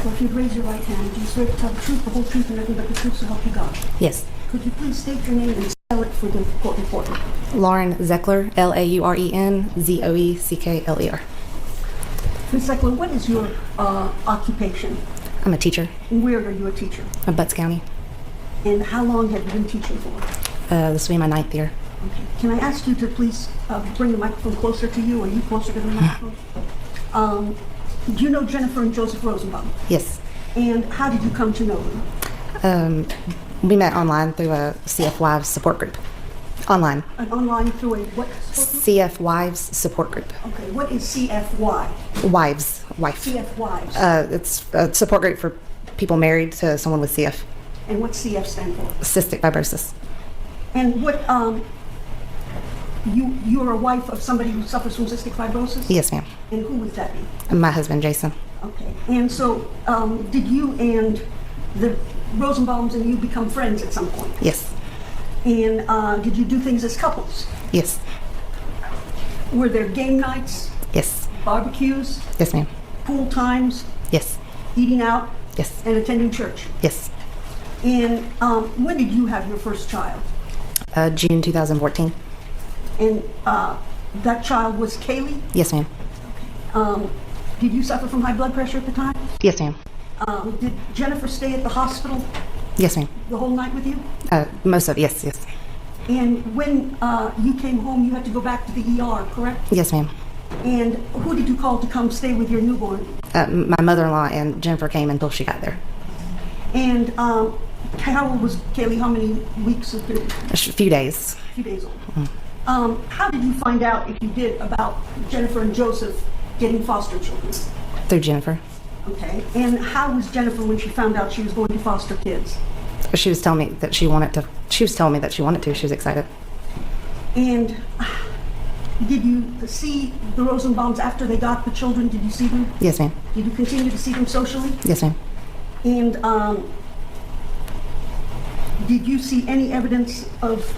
So if you'd raise your right hand, do you swear to tell the truth, the whole truth, and nothing but the truth, so help you God? Yes. Could you please state your name and spell it for the court reporter? Lauren Zeckler, Lauren Zoeckler. Ms. Zeckler, what is your occupation? I'm a teacher And where are you a teacher? in Butts County. And how long have you been teaching for? This will be my 9th year. Okay. Can I ask you to please bring the microphone closer to you? Are you closer to the microphone? Do you know Jennifer and Joseph Rosenbaum? Yes. And how did you come to know them? We met online through a CF Wives support group. Online. And online through a what? CF Wives support group. Okay, what is CFY? Wives. Wife. CF Wives. It's a support group for people married to someone with CF. And what's CF stand for? Cystic fibrosis. And what, you're a wife of somebody who suffers from cystic fibrosis? Yes, ma'am. And who would that be? And my husband, Jason. Okay. And so, did you and the Rosenbaums and you become friends at some point? Yes. And did you do things as couples? Yes. Were there game nights, Yes. barbecues, Yes, ma'am. pool times, Yes. eating out, Yes. and attending church? Yes. And when did you have your first child? June 2014. And that child was Kaylee? Yes, ma'am. Did you suffer from high blood pressure at the time? Yes, ma'am. Did Jennifer stay at the hospital Yes, ma'am. the whole night with you? Most of yes, yes. And when you came home, you had to go back to the ER, correct? Yes, ma'am. And who did you call to come stay with your newborn? My mother-in-law and Jennifer came until she got there. And how old was Kaylee? How many weeks? A few days. A few days old. How did you find out, if you did, about Jennifer and Joseph getting foster children? Through Jennifer. Okay. And how was Jennifer when she found out she was going to foster kids? She was telling me that she wanted to. She was telling me that she wanted to. She was excited. And did you see the Rosenbaums after they got the children? Did you see them? Yes, ma'am. Did you continue to see them socially? Yes, ma'am. And did you see any evidence of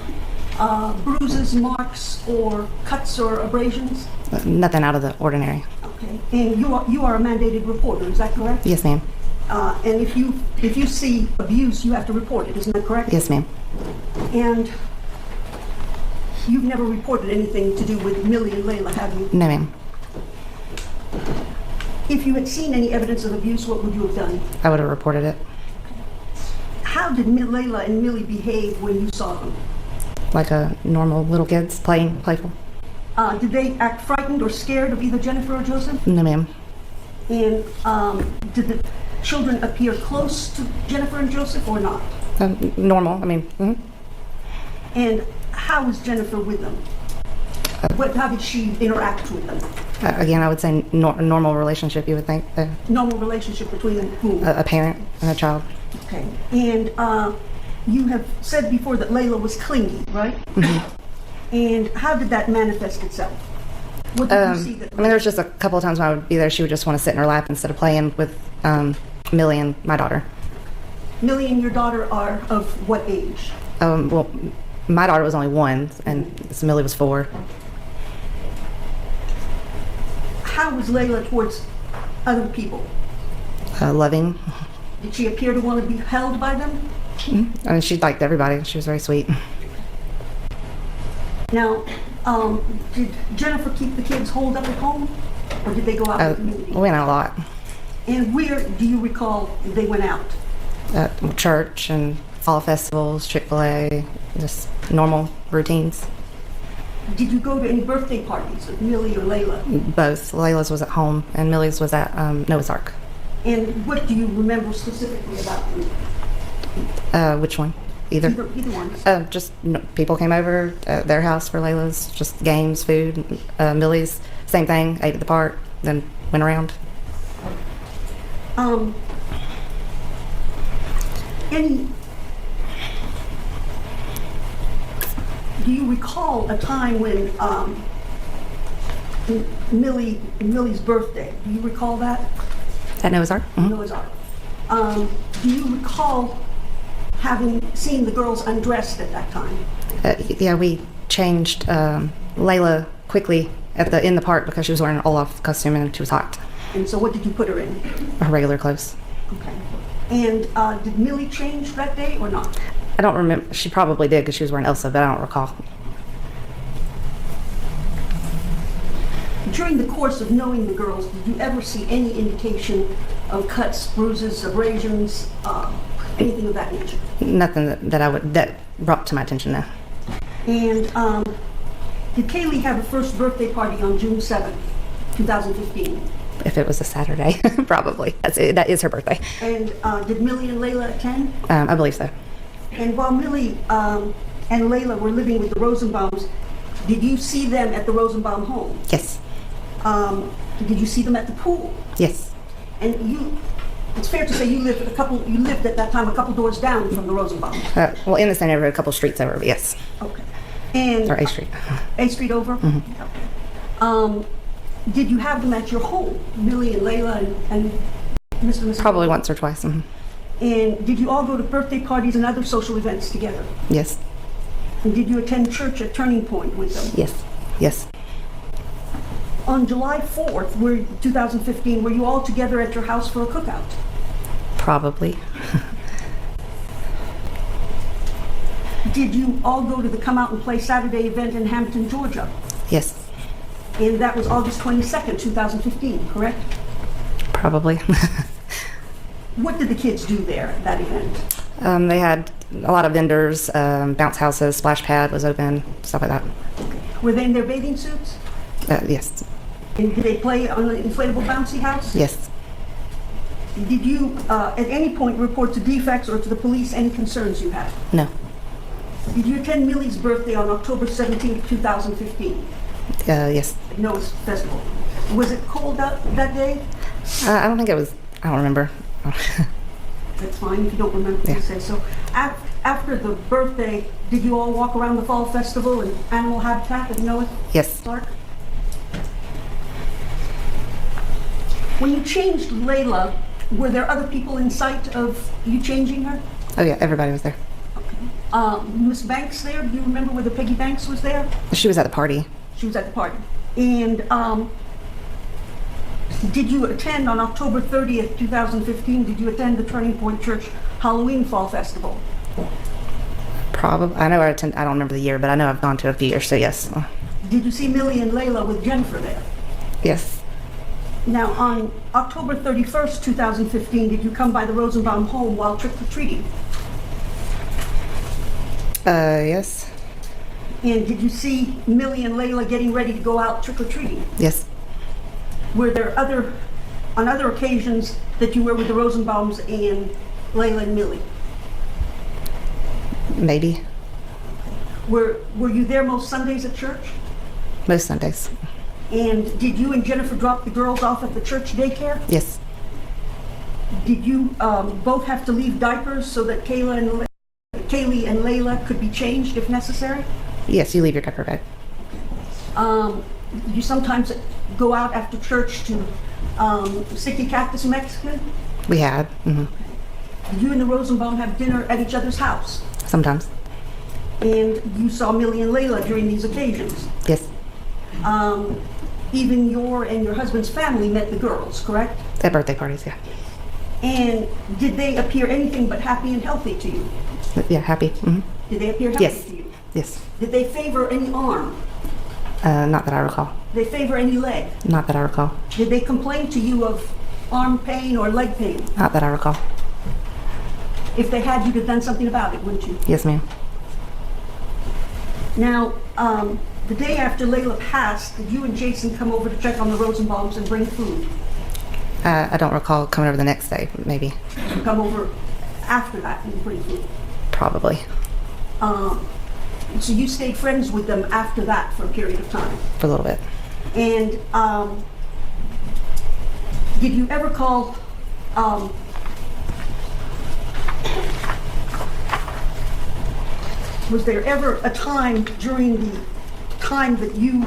bruises, marks, or cuts or abrasions? Nothing out of the ordinary. Okay. And you are a mandated reporter, is that correct? Yes, ma'am. And if you see abuse, you have to report it, isn't that correct? Yes, ma'am. And you've never reported anything to do with Millie and Layla, have you? No, ma'am. If you had seen any evidence of abuse, what would you have done? I would have reported it. How did Layla and Millie behave when you saw them? Like a normal little kids, playful. Did they act frightened or scared of either Jennifer or Joseph? No, ma'am. And did the children appear close to Jennifer and Joseph or not? Normal. I mean. And how was Jennifer with them? How did she interact with them? Again, I would say normal relationship. You would think Normal relationship between them, who? a parent and a child. Okay. And you have said before that Layla was clingy, right? Mm-hmm. And how did that manifest itself? What did you see that? I mean, there was just a couple of times when I would be there, she would just want to sit in her lap instead of playing with Millie and my daughter. Millie and your daughter are of what age? Well, my daughter was only 1, and so Millie was 4. How was Layla towards other people? Loving. Did she appear to want to be held by them? Mm-hmm. I mean, she liked everybody. She was very sweet. Now, did Jennifer keep the kids holed up at home, or did they go out in the community? We went out a lot. And where do you recall they went out? Church and fall festivals, Chick-fil-A, just normal routines. Did you go to any birthday parties with Millie or Layla? Both. Layla's was at home, and Millie's was at Noah's Ark. And what do you remember specifically about them? Which one? Either one. Just people came over at their house for Layla's, just games, food. Millie's, same thing, ate at the park, then went around. Do you recall a time when Millie's birthday? Do you recall that? At Noah's Ark? Mm-hmm. Noah's Ark. Do you recall having seen the girls undressed at that time? Yeah, we changed Layla quickly in the park because she was wearing an Olaf costume and she was hot. And so what did you put her in? Her regular clothes. Okay. And did Millie change that day or not? I don't remember. She probably did because she was wearing Elsa, but I don't recall. During the course of knowing the girls, did you ever see any indication of cuts, bruises, abrasions, anything of that nature? Nothing that brought to my attention now. And did Kaylee have her first birthday party on June 7th, 2015? If it was a Saturday, probably. That is her birthday. And did Millie and Layla attend? I believe so. And while Millie and Layla were living with the Rosenbaums, did you see them at the Rosenbaum home? Yes. Did you see them at the pool? Yes. And it's fair to say you lived at that time a couple doors down from the Rosenbaums. Well, in the same neighborhood, a couple streets over, but yes. Okay. And Or A Street. A Street over? Mm-hmm. Okay. Did you have them at your home, Millie and Layla and Mr. and Mrs. Probably once or twice. Mm-hmm. And did you all go to birthday parties and other social events together? Yes. And did you attend church at Turning Point with them? Yes. Yes. On July 4th, 2015, were you all together at your house for a cookout? Probably. Did you all go to the Come Out and Play Saturday event in Hampton, Georgia? Yes. And that was August 22nd, 2015, correct? Probably. What did the kids do there at that event? They had a lot of vendors, bounce houses, splash pad was open, stuff like that. Were they in their bathing suits? Yes. And did they play on an inflatable bouncy house? Yes. Did you at any point report to defects or to the police any concerns you had? No. Did you attend Millie's birthday on October 17th, 2015? Yes. Noah's Festival. Was it cold out that day? I don't think it was. I don't remember. That's fine if you don't remember to say so. After the birthday, did you all walk around the fall festival and animal habitat at Noah's Yes. Park? When you changed Layla, were there other people in sight of you changing her? Oh yeah, everybody was there. Miss Banks there? Do you remember whether Peggy Banks was there? She was at the party. She was at the party. And did you attend on October 30th, 2015, did you attend the Turning Point Church Halloween Fall Festival? Probably. I know I don't remember the year, but I know I've gone to a few years, so yes. Did you see Millie and Layla with Jennifer there? Yes. Now, on October 31st, 2015, did you come by the Rosenbaum home while trick-or-treating? Yes. And did you see Millie and Layla getting ready to go out trick-or-treating? Yes. Were there on other occasions that you were with the Rosenbaums and Layla and Millie? Maybe. Were you there most Sundays at church? Most Sundays. And did you and Jennifer drop the girls off at the church daycare? Yes. Did you both have to leave diapers so that Kaylee and Layla could be changed if necessary? Yes, you leave your diaper bag. Did you sometimes go out after church to Sticky Cactus Mexican? We had. Mm-hmm. Did you and the Rosenbaum have dinner at each other's house? Sometimes. And you saw Millie and Layla during these occasions? Yes. Even your and your husband's family met the girls, correct? At birthday parties, yeah. And did they appear anything but happy and healthy to you? Yeah, happy. Mm-hmm. Did they appear healthy Yes. to you? Yes. Did they favor any arm? Not that I recall. Did they favor any leg? Not that I recall. Did they complain to you of arm pain or leg pain? Not that I recall. If they had, you'd have done something about it, wouldn't you? Yes, ma'am. Now, the day after Layla passed, did you and Jason come over to check on the Rosenbaums and bring food? I don't recall coming over the next day, maybe. You come over after that and bring food? Probably. So you stayed friends with them after that for a period of time? For a little bit. And did you ever call was there ever a time during the time that you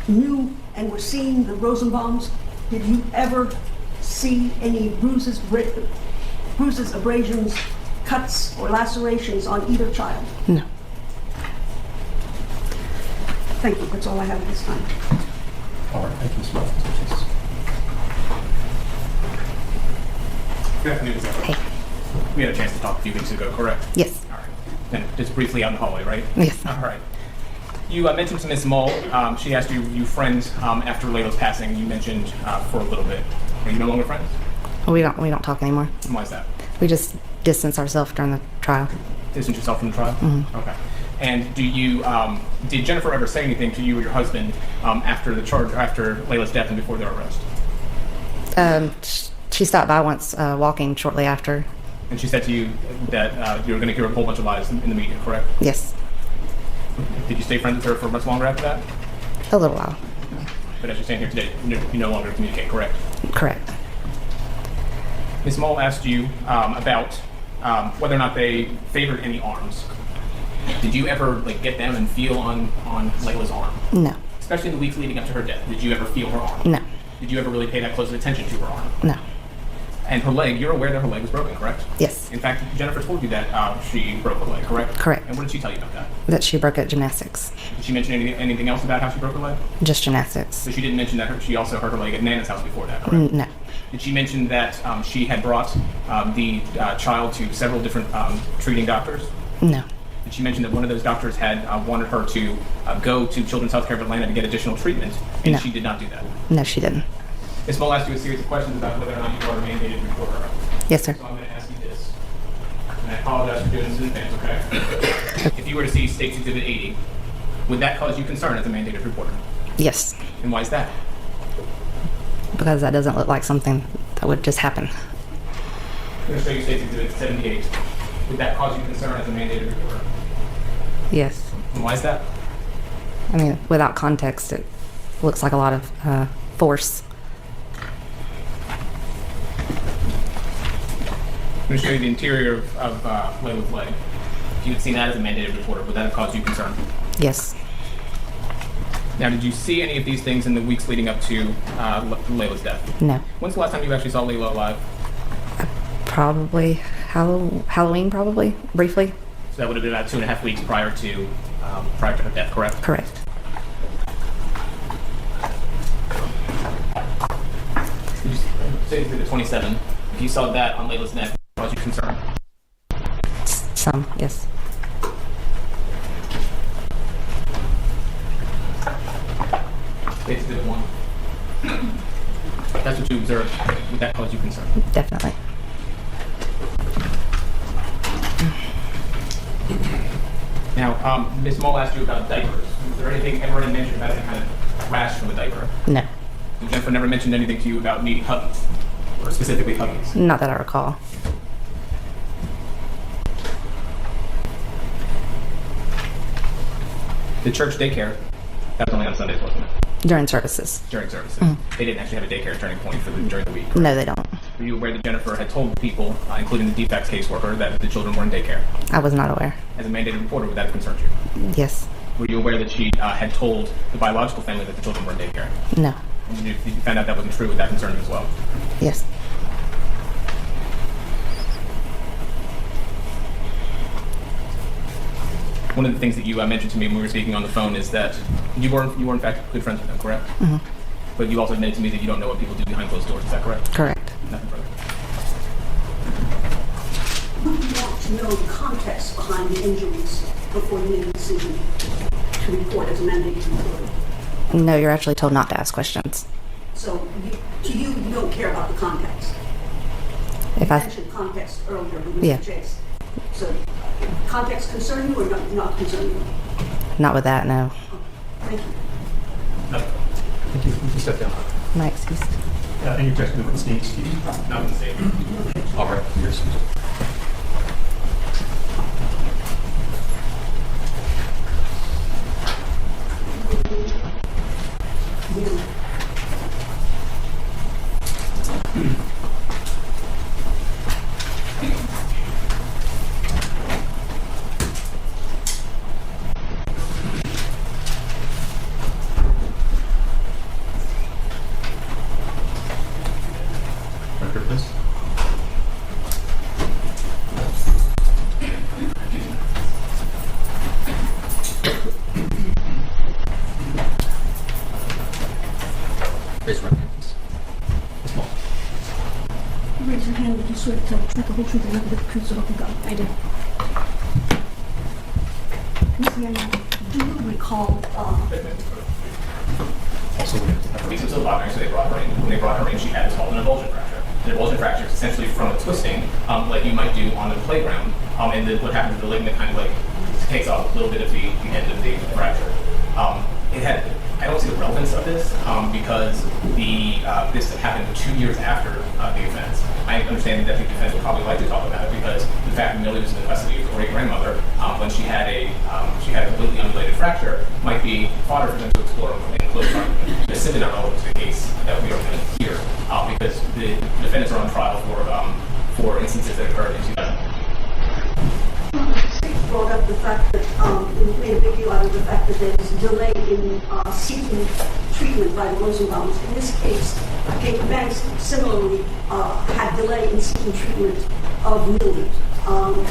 knew and were seeing the Rosenbaums, did you ever see any bruises, abrasions, cuts, or lacerations on either child? No. Thank you. That's all I have at this time. All right, thank you, Ms. Mullins. Good afternoon, Ms. Layla. Hey. We had a chance to talk a few weeks ago, correct? Yes. All right. And just briefly out in the hallway, right? Yes. All right. You mentioned to Ms. Mull, she asked you friends after Layla's passing. You mentioned for a little bit. Are you no longer friends? We don't talk anymore. And why is that? We just distance ourselves during the trial. Distance yourself from the trial? Mm-hmm. Okay. And do you, did Jennifer ever say anything to you or your husband after Layla's death and before their arrest? She stopped by once, walking shortly after. And she said to you that you were going to hear a whole bunch of lies in the media, correct? Yes. Did you stay friends with her for much longer after that? A little while. But as you're saying here today, you no longer communicate, correct? Correct. Ms. Mull asked you about whether or not they favored any arms. Did you ever get down and feel on Layla's arm? No. Especially in the weeks leading up to her death. Did you ever feel her arm? No. Did you ever really pay that close attention to her arm? No. And her leg, you're aware that her leg was broken, correct? Yes. In fact, Jennifer told you that she broke her leg, correct? Correct. And what did she tell you about that? That she broke at gymnastics. Did she mention anything else about how she broke her leg? Just gymnastics. So she didn't mention that she also hurt her leg at Nana's house before that, correct? No. Did she mention that she had brought the child to several different treating doctors? No. Did she mention that one of those doctors had wanted her to go to Children's Healthcare of Atlanta to get additional treatment, and No. she did not do that? No, she didn't. Ms. Mull asked you a series of questions about whether or not you are a mandated reporter. Yes, sir. So I'm going to ask you this, and I apologize for doing this in advance, okay? If you were to see State's Exhibit 80, would that cause you concern as a mandated reporter? Yes. And why is that? Because that doesn't look like something that would just happen. I'm going to show you State's Exhibit 78. Would that cause you concern as a mandated reporter? Yes. And why is that? I mean, without context, it looks like a lot of force. I'm going to show you the interior of Layla's leg. If you had seen that as a mandated reporter, would that have caused you concern? Yes. Now, did you see any of these things in the weeks leading up to Layla's death? No. When's the last time you actually saw Layla alive? Probably Halloween, probably, briefly. So that would have been about 2.5 weeks prior to her death, correct? Correct. Did you say Exhibit 27? If you saw that on Layla's neck, caused you concern? Some, yes. It's Exhibit 1. That's what you observed. Would that cause you concern? Definitely. Now, Ms. Mull asked you about diapers. Was there anything ever mentioned about any kind of rash from a diaper? No. Jennifer never mentioned anything to you about needing Huggies, or specifically Huggies? Not that I recall. The church daycare, that was only on Sundays, wasn't it? During services. During services. They didn't actually have a daycare turning point during the week. Correct? No, they don't. Were you aware that Jennifer had told people, including the defects caseworker, that the children were in daycare? I was not aware. As a mandated reporter, would that have concerned you? Yes. Were you aware that she had told the biological family that the children were in daycare? No. And you found out that wasn't true, would that concern you as well? Yes. One of the things that you mentioned to me when we were speaking on the phone is that you were in fact good friends with them, correct? Mm-hmm. But you also admitted to me that you don't know what people do behind closed doors. Is that correct? Correct. Nothing further. Would you want to know the context behind the injuries before you make a decision to report as a mandated reporter? No, you're actually told not to ask questions. So, to you, you don't care about the context. If You I mentioned context earlier with Mr. Yeah. Chase. So, context concern you or not concern you? not with that, no. Thank you. Nothing. Thank you. You can step down. My excuse. And your testimony was needs to you. Nothing to say. All right. Yours. Record this. truth, the whole truth, and nothing but the truth, so help you God? I do. Ms. Daniel, do you recall, Also, we have to have Because it was a bothering, so they brought her in. When they brought her in, she had what's called an avulsion fracture. An avulsion fracture is essentially from a twisting, like you might do on the playground. And then what happens is the ligament kind of like takes off a little bit of the end of the fracture. I don't see the relevance of this because this happened 2 years after the offense. I understand that the defense would probably like to talk about it because the fact that Millie was in the custody of her great-grandmother when she had a completely unrelated fracture might be fodder for them to explore in close argument. It's simply not relevant to the case that we are going to hear because the defendants are on trial for instances that occurred in 2000. brought up the fact that, made a big deal out of the fact that there was a delay in seeking treatment by the Rosenbaums. In this case, Katie Banks similarly had delay in seeking treatment of Millie.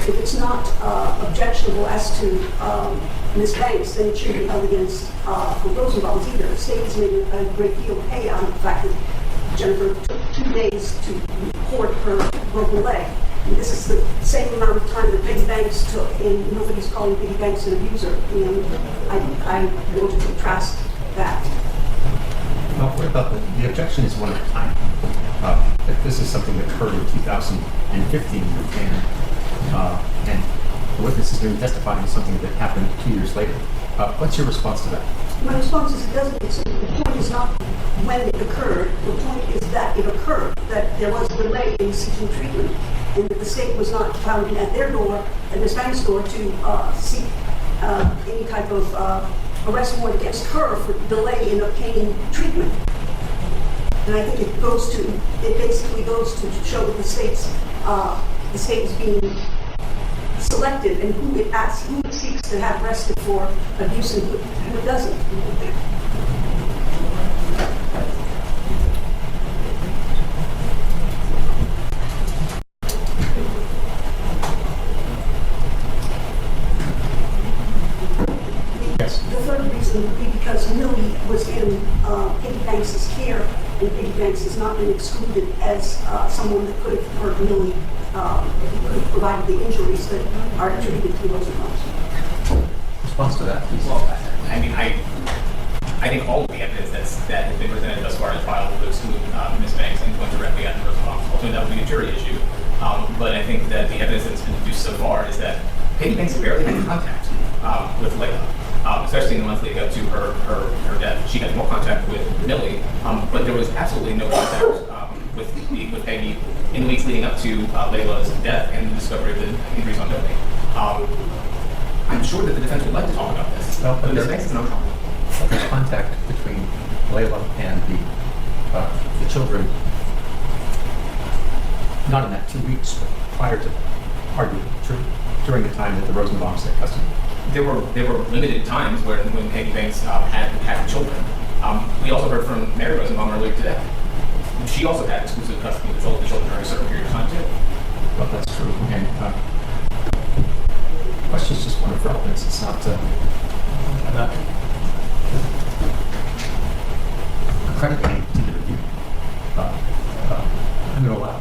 If it's not objectionable as to Ms. Banks, then it shouldn't be held against the Rosenbaums either. The state has made a great deal of hay out of the fact that Jennifer took 2 days to report her broken leg. And this is the same amount of time that Peggy Banks took, and nobody's calling Peggy Banks an abuser. And I wanted to contrast that. Well, what about the objection is one at a time. If this is something that occurred in 2015, and the witness is going to testify to something that happened 2 years later, what's your response to that? My response is it doesn't. The point is not when it occurred. The point is that it occurred, that there was a delay in seeking treatment, and that the state was not pounding at their door, at Ms. Banks' door, to seek any type of arrest warrant against her for delay in obtaining treatment. And I think it basically goes to show that the state is being selective in who it seeks to have arrested for abuse and who it doesn't. Yes. The third reason would be because Millie was in Peggy Banks' care, and Peggy Banks has not been excluded as someone that could have hurt Millie, could have provided the injuries that are attributed to Rosenbaum. Response to that, please. Well, I mean, I think all of the evidence that has been presented thus far in the trial will exclude Ms. Banks and point directly at Rosenbaum. Ultimately, that would be a jury issue. But I think that the evidence that's been produced so far is that Peggy Banks barely had contact with Layla, especially in the month leading up to her death. She had more contact with Millie, but there was absolutely no contact with Peggy in the weeks leading up to Layla's death and the discovery of the injuries on Millie. I'm sure that the defense would like to talk about this, Well, but Ms. Banks is not talking. There's contact between Layla and the children, not in that 2 weeks, but prior to, arguably, during the time that the Rosenbaums had custody. There were limited times when Peggy Banks had children. We also heard from Mary Rosenbaum earlier today. She also had exclusive custody of the children during a certain period of time too. Well, that's true. And the question is just one of relevance. It's not accrediting any particular view. I'm going to allow.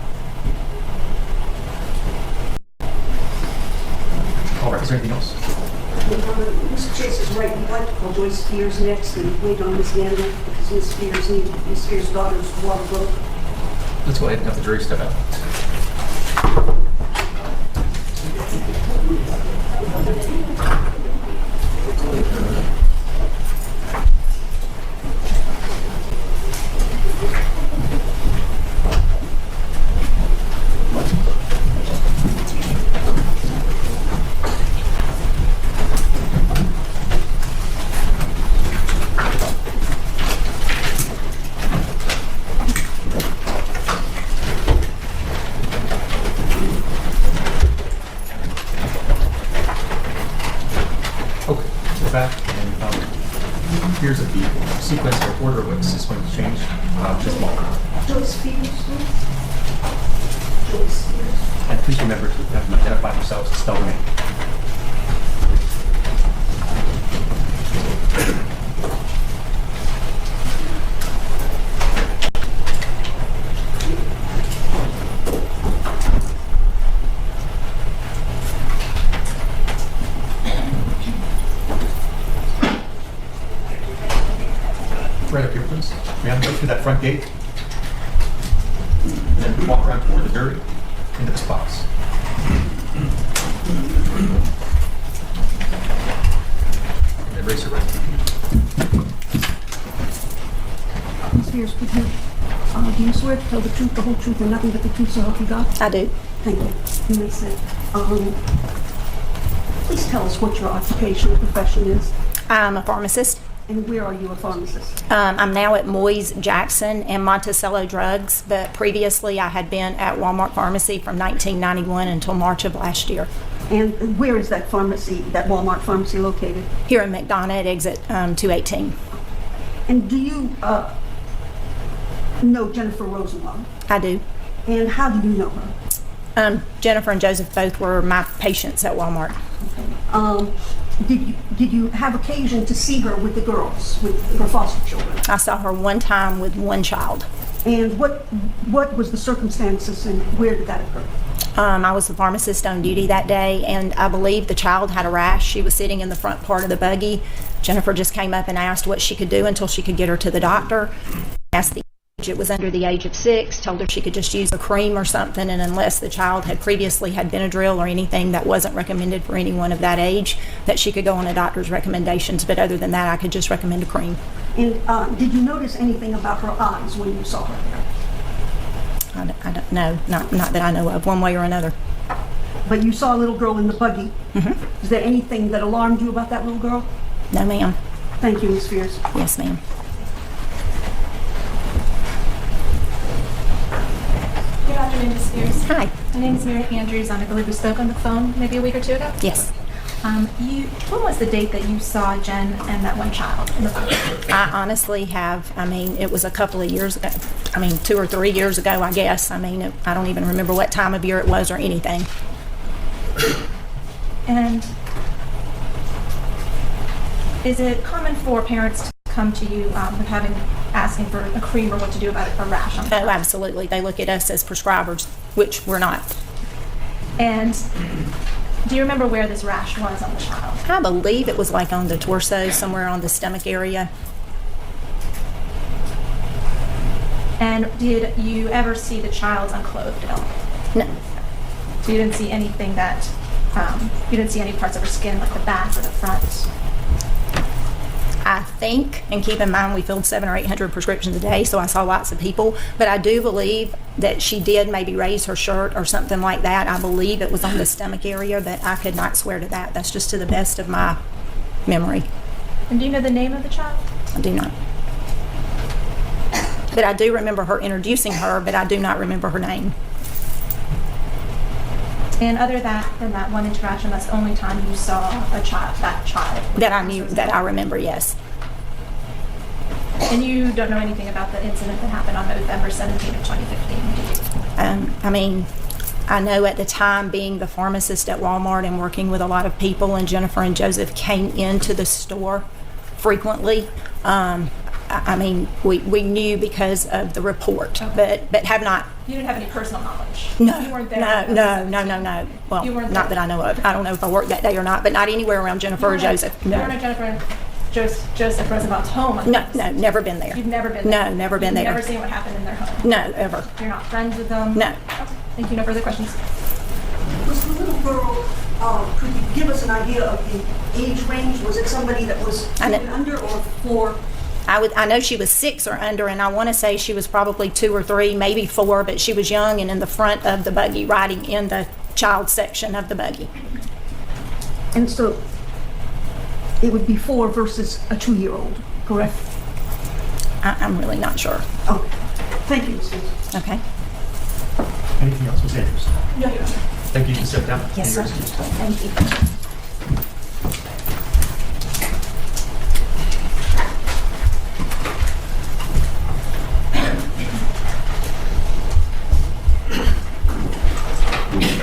All right. Is there anything else? Mr. Chase is right. We'd like to call Joyce Spears next and wait on Ms. Daniel because Ms. Spears' daughter's water broke. Let's go ahead and have the jury step out. Back and here's the sequence or order of witnesses is going to change just a moment. Joyce Spears, please. Joyce Spears. And please remember to have them identify themselves and spell their name. through that front gate, and then walk around toward the dirt into this box. And then raise your right. Ms. Spears, could you, do you swear to tell the truth, the whole truth, and nothing but the truth, so help you God? I do. Thank you. You may sit. Please tell us what your occupation or profession is, I'm a pharmacist. and where are you a pharmacist? I'm now at Moyes Jackson and Monticello Drugs, but previously I had been at Walmart Pharmacy from 1991 until March of last year. And where is that pharmacy, that Walmart pharmacy located? Here in McDonough at exit 218. And do you know Jennifer Rosenbaum? I do. And how do you know her? Jennifer and Joseph both were my patients at Walmart. Did you have occasion to see her with the girls, with her foster children? I saw her one time with one child. And what was the circumstances and where did that occur? I was the pharmacist on duty that day, and I believe the child had a rash. She was sitting in the front part of the buggy. Jennifer just came up and asked what she could do until she could get her to the doctor. Asked the age, it was under the age of 6, told her she could just use a cream or something, and unless the child had previously had Benadryl or anything that wasn't recommended for anyone of that age, that she could go on a doctor's recommendations. But other than that, I could just recommend a cream. And did you notice anything about her eyes when you saw her there? I don't know, not that I know of, one way or another. But you saw a little girl in the buggy. Mm-hmm. Is there anything that alarmed you about that little girl? No, ma'am. Thank you, Ms. Spears. Yes, ma'am. Good afternoon, Ms. Spears. Hi. My name is Mary Andrews. I believe we spoke on the phone maybe a week or two ago. Yes. When was the date that you saw Jen and that one child in the phone? I honestly have, it was a couple of years ago. 2 or 3 years ago, I guess. I don't even remember what time of year it was or anything. And is it common for parents to come to you asking for a cream or what to do about a rash on the Oh, child? absolutely. They look at us as prescribers, which we're not. And do you remember where this rash was on the child? I believe it was like on the torso, somewhere on the stomach area. And did you ever see the child unclothed at all? No. So you didn't see anything that, you didn't see any parts of her skin like the back or the front? I think, and keep in mind we filled 700 or 800 prescriptions a day, so I saw lots of people, but I do believe that she did maybe raise her shirt or something like that. I believe it was on the stomach area, but I could not swear to that. That's just to the best of my memory. And do you know the name of the child? I do not. But I do remember her introducing her, but I do not remember her name. And other than that one interaction, that's the only time you saw that child. That I knew, that I remember, yes. And you don't know anything about the incident that happened on November 17th of 2015, do you? I know at the time, being the pharmacist at Walmart and working with a lot of people, and Jennifer and Joseph came into the store frequently. We knew because of the report, Okay. but have not. You didn't have any personal knowledge? No, You weren't there? no. Well, You weren't not there? that I know of. I don't know if I worked that day or not, but not anywhere around Jennifer or Joseph. You weren't No. at Jennifer and Joseph Rosenbaum's home? on No, this? no, never been there. You've never been there? No, never been there. You've never seen what happened in their home? No, ever. You're not friends with them? No. Okay. Thank you. No further questions. Was the little girl, could you give us an idea of the age range? Was it somebody that was I know. under or for? I know she was 6 or under, and I want to say she was probably 2 or 3, maybe 4, but she was young and in the front of the buggy, riding in the child section of the buggy. And so it would be 4 versus a 2-year-old, correct? I'm really not sure. Oh, thank you, Ms. Spears. Okay. Anything else, Ms. Andrews? No, you don't. Thank you. You can sit down. Yes, sir. You're excused. Thank you.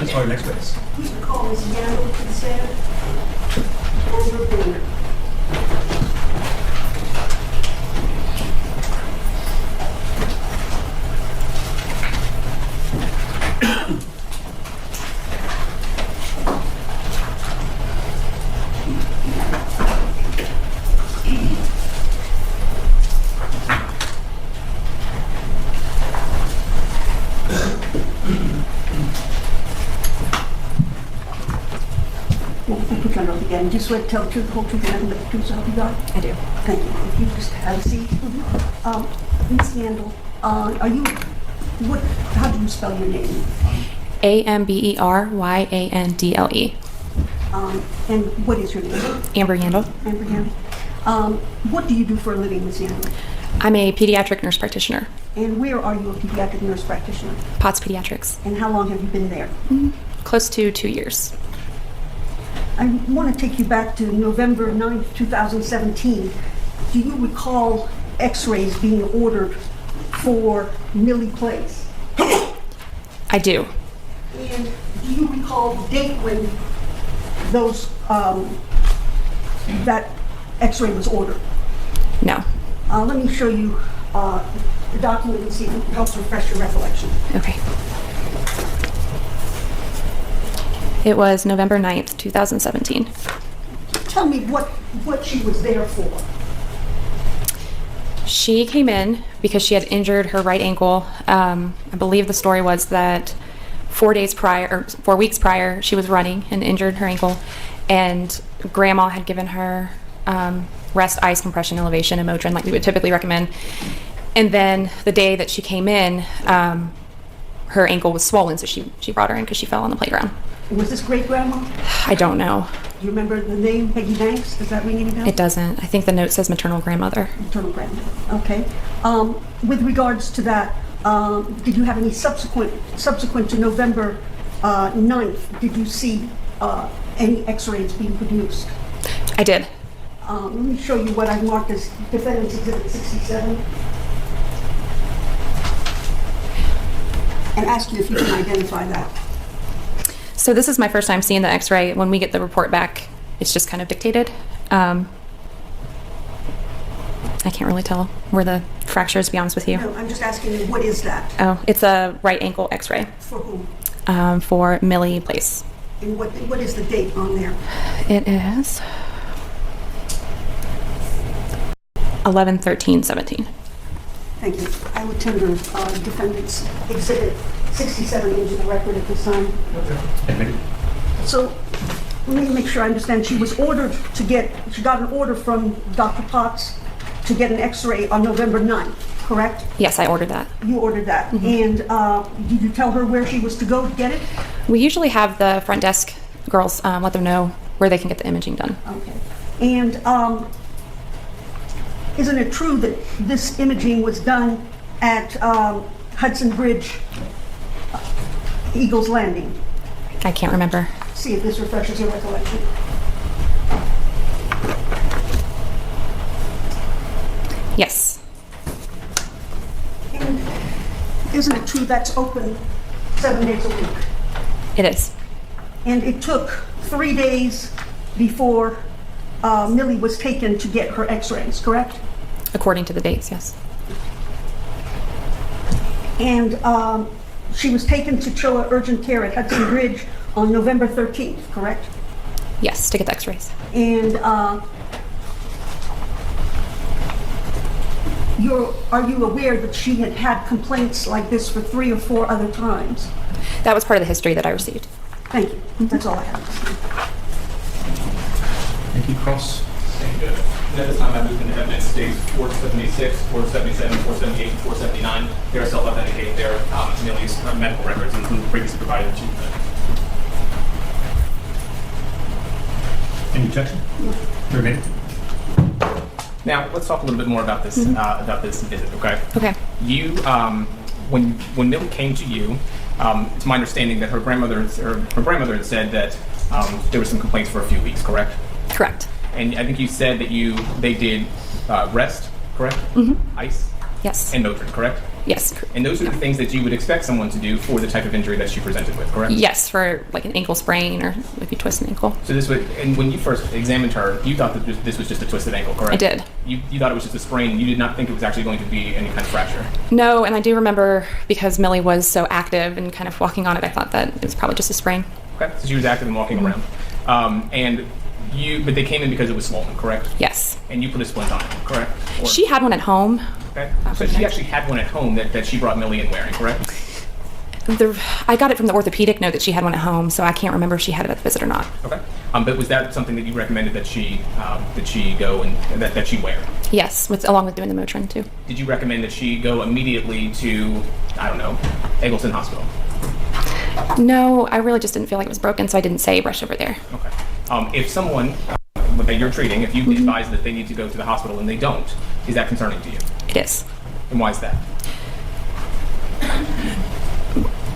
Let's call our next witness. Please call Ms. Daniel to the stand. And her opinion. I'll put you on oath again. Just swear to tell the truth, the whole truth, and nothing but the truth, so help you God? I do. Thank you. If you just have a seat. Ms. Daniel, are you, how do you spell your name? Amberyandle. And what is your name? Amber Yandle. Amber Daniel. What do you do for a living, Ms. Daniel? I'm a pediatric nurse practitioner. And where are you a pediatric nurse practitioner? POTS Pediatrics. And how long have you been there? Close to 2 years. I want to take you back to November 9th, 2017. Do you recall x-rays being ordered for Millie Place? I do. And do you recall the date when those, that x-ray was ordered? No. Let me show you the document and see if it helps refresh your recollection. Okay. It was November 9th, 2017. Tell me what she was there for. She came in because she had injured her right ankle. I believe the story was that 4 weeks prior, she was running and injured her ankle, and Grandma had given her rest ice compression elevation and Motrin like we would typically recommend. And then the day that she came in, her ankle was swollen, so she brought her in because she fell on the playground. Was this great-grandma? I don't know. Do you remember the name, Peggy Banks? Does that ring any bells? It doesn't. I think the note says maternal grandmother. Maternal grandmother. Okay. With regards to that, did you have any subsequent to November 9th, did you see any x-rays being produced? I did. Let me show you what I marked as Defendant's Exhibit 67. And ask you if you can identify that. So this is my first time seeing the x-ray. When we get the report back, it's just kind of dictated. I can't really tell where the fracture is, to be honest with you. No, I'm just asking you, what is that? Oh, it's a right ankle x-ray For whom? for Millie Place. And what is the date on there? It is 11/13/17. Thank you. I would tender Defendant's Exhibit 67 into the record at this time. Admitted. So, let me make sure I understand. She was ordered to she got an order from Dr. Potts to get an x-ray on November 9th, correct? Yes, I ordered that. You ordered that. And did you tell her where she was to go to get it? We usually have the front desk girls let them know where they can get the imaging done. Okay. And isn't it true that this imaging was done at Hudson Bridge, Eagles Landing? I can't remember. See if this refreshes your recollection. Yes. And isn't it true that's open 7 days a week? It is. And it took 3 days before Millie was taken to get her x-rays, correct? According to the dates, yes. And she was taken to Choa Urgent Care at Hudson Bridge on November 13th, correct? Yes, to get the x-rays. And are you aware that she had had complaints like this for 3 or 4 other times? That was part of the history that I received. Thank you. That's all I have. Thank you, Cross. Thank you. And at this time, I moved into evidence states 476, 477, 478, and 479. They are self-authenticated. They're Millie's medical records, including previously provided to them. Any objection? You're admitted. Now, let's talk a little bit more about this visit, okay? Okay. You, when Millie came to you, it's my understanding that her grandmother had said that there were some complaints for a few weeks, correct? Correct. And I think you said that they did rest, correct? Ice Yes. and Motrin, correct? Yes. And those are the things that you would expect someone to do for the type of injury that she presented with, correct? Yes, for like an ankle sprain or if you twist an ankle. So and when you first examined her, you thought that this was just a twisted ankle, correct? I did. You thought it was just a sprain. You did not think it was actually going to be any kind of fracture. No, and I do remember because Millie was so active and kind of walking on it, I thought that it was probably just a sprain. Okay, so she was active and walking around. But they came in because it was swollen, correct? Yes. And you put a splint on it, correct? Or- She had one at home. Okay. So she actually had one at home that she brought Millie in wearing, correct? I got it from the orthopedic note that she had one at home, so I can't remember if she had it at the visit or not. Okay. But was that something that you recommended that she go and that she wear? Yes, along with doing the Motrin too. Did you recommend that she go immediately to, I don't know, Eggleston Hospital? No, I really just didn't feel like it was broken, so I didn't say rush over there. Okay. If someone that you're treating, if you advise that they need to go to the hospital and they don't, is that concerning to you? It is. And why is that?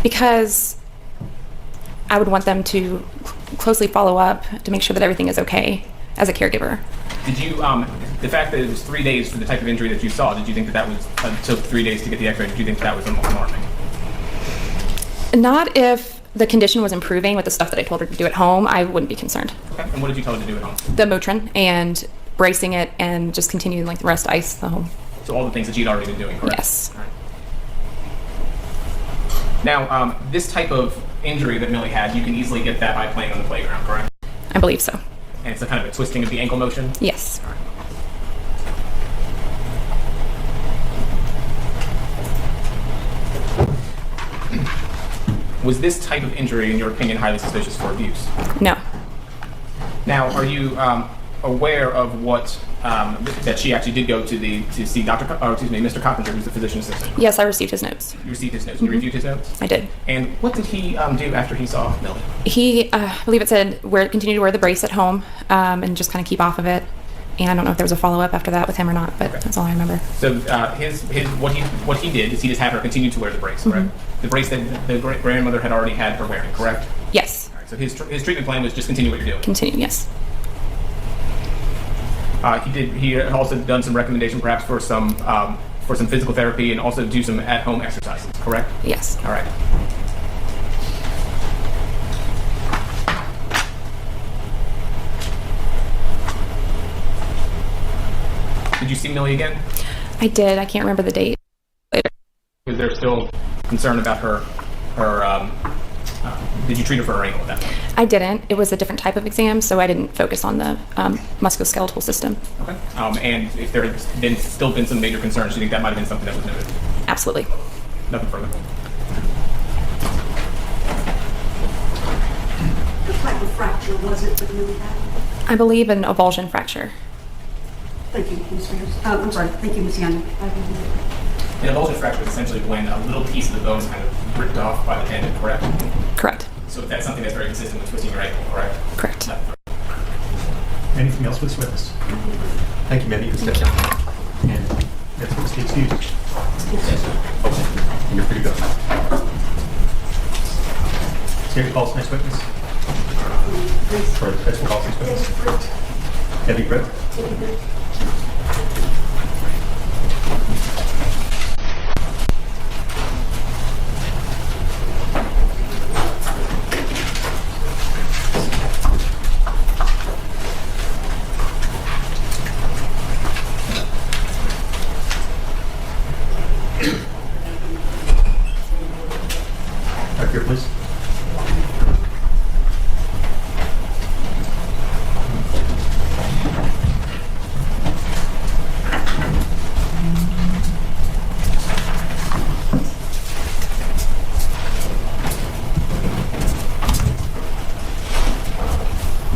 Because I would want them to closely follow up to make sure that everything is okay as a caregiver. Did you, the fact that it was 3 days for the type of injury that you saw, did you think that was, took 3 days to get the x-ray, did you think that was alarming? Not if the condition was improving with the stuff that I told her to do at home, I wouldn't be concerned. Okay. And what did you tell her to do at home? The Motrin and bracing it and just continuing like the rest ice the home. So all the things that she'd already been doing, correct? Yes. All right. Now, this type of injury that Millie had, you can easily get that by playing on the playground, correct? I believe so. And it's a kind of a twisting of the ankle motion? Yes. All right. Was this type of injury, in your opinion, highly suspicious for abuse? No. Now, are you aware of what that she actually did go to see Mr. Coppinger, who's the physician assistant? Yes, I received his notes. You received his notes. You reviewed his notes. I did. And what did he do after he saw Millie? He, I believe it said, continue to wear the brace at home and just kind of keep off of it. And I don't know if there was a follow-up after that with him or not, but that's all I remember. So what he did is he just had her continue to wear the brace, correct? The brace that the grandmother had already had her wearing, correct? Yes. All right, so his treatment plan was just continue what you're doing. Continue, yes. He had also done some recommendation perhaps for some physical therapy and also do some at-home exercises, correct? Yes. All right. Did you see Millie again? I did. I can't remember the date. Later. Was there still concern about her did you treat her for her ankle at that point? I didn't. It was a different type of exam, so I didn't focus on the musculoskeletal system. Okay. And if there had still been some major concerns, do you think that might have been something that was noted? Absolutely. Nothing further. What type of fracture was it that Millie had? I believe an avulsion fracture. Thank you, Ms. Spears. I'm sorry. Thank you, Ms. Young. An avulsion fracture is essentially when a little piece of the bone is kind of ripped off by the tendon, correct? Correct. So that's something that's very consistent with twisting your ankle, correct? Correct. Anything else with this witness? Thank you, ma'am. You can step down. And that's what's the excuse. Okay. And you're free to go. State your calls next witness. Or that's what calls next witness. Debbie Britt. Back here, please.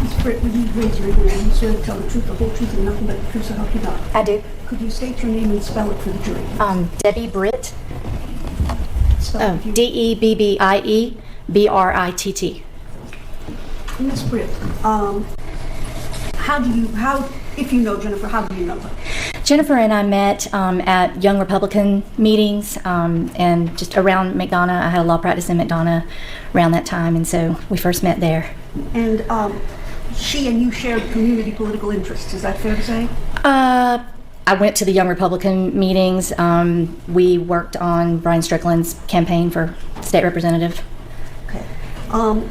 Ms. Britt, would you raise your hand? You swear to tell the truth, the whole truth, and nothing but the truth, so help you God? I do. Could you state your name and spell it for the jury? Debbie Britt. Spell it, if you- Debbie Ms. Britt, if you know Jennifer, how do you know her? Jennifer and I met at Young Republican meetings and just around McDonough. I had a law practice in McDonough around that time, and so we first met there. And she and you shared community political interests, is that fair to say? I went to the Young Republican meetings. We worked on Brian Strickland's campaign for state representative. Okay.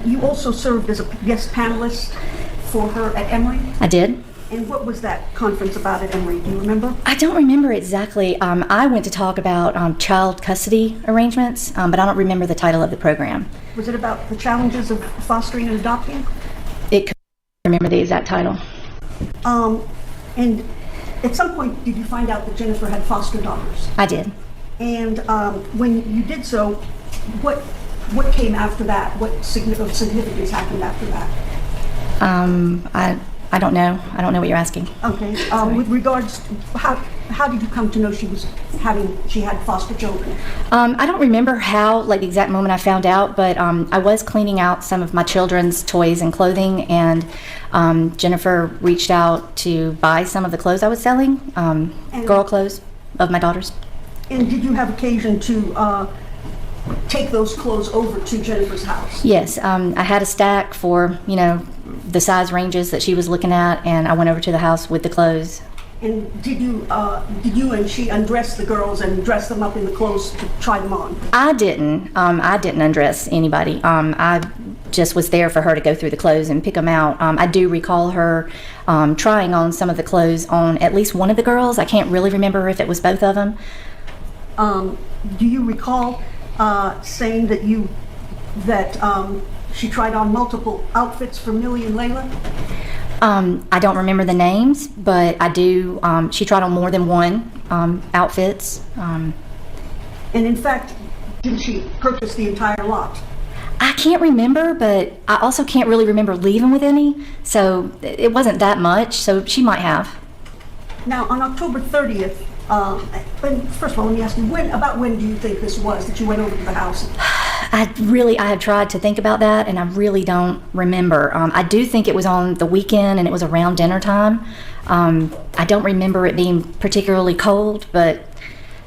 You also served as a guest panelist for her at Emory? I did. And what was that conference about at Emory? Do you remember? I don't remember exactly. I went to talk about child custody arrangements, but I don't remember the title of the program. Was it about the challenges of fostering and adopting? It could remember the exact title. And at some point, did you find out that Jennifer had foster daughters? I did. And when you did so, what came after that? What significance happened after that? I don't know. I don't know what you're asking. Okay. With regards to how did you come to know she had foster children? I don't remember how, like the exact moment I found out, but I was cleaning out some of my children's toys and clothing, and Jennifer reached out to buy some of the clothes I was selling, girl clothes of my daughters. And did you have occasion to take those clothes over to Jennifer's house? Yes, I had a stack for, the size ranges that she was looking at, and I went over to the house with the clothes. And did you and she undress the girls and dress them up in the clothes to try them on? I didn't undress anybody. I just was there for her to go through the clothes and pick them out. I do recall her trying on some of the clothes on at least one of the girls. I can't really remember if it was both of them. Do you recall saying that she tried on multiple outfits for Millie and Layla? I don't remember the names, but I do. She tried on more than one outfits. And in fact, did she purchase the entire lot? I can't remember, but I also can't really remember leaving with any, so it wasn't that much, so she might have. Now, on October 30th, first of all, let me ask you, when do you think this was that you went over to the house? I had tried to think about that, and I really don't remember. I do think it was on the weekend, and it was around dinner time. I don't remember it being particularly cold, but,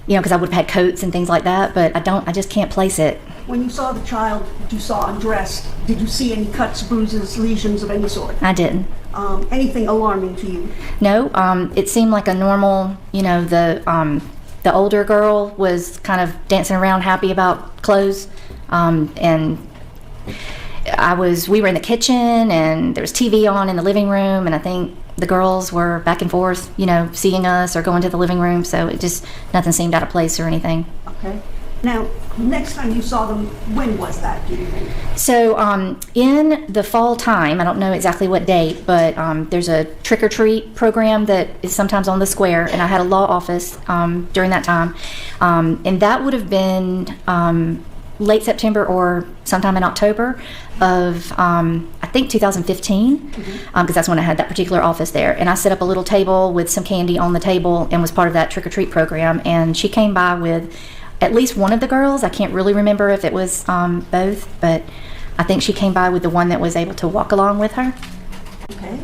because I would have had coats and things like that, but I just can't place it. When you saw the child that you saw undressed, did you see any cuts, bruises, lesions of any sort? I didn't. Anything alarming to you? No, it seemed like a normal, the older girl was kind of dancing around happy about clothes. And we were in the kitchen, and there was TV on in the living room, and I think the girls were back and forth, seeing us or going to the living room, so it just, nothing seemed out of place or anything. Okay. Now, next time you saw them, when was that, do you think? So, in the fall time, I don't know exactly what date, but there's a trick-or-treat program that is sometimes on the square, and I had a law office during that time, and that would have been late September or sometime in October of, I think 2015, because that's when I had that particular office there. And I set up a little table with some candy on the table and was part of that trick-or-treat program. And she came by with at least one of the girls. I can't really remember if it was both, but I think she came by with the one that was able to walk along with her. Okay.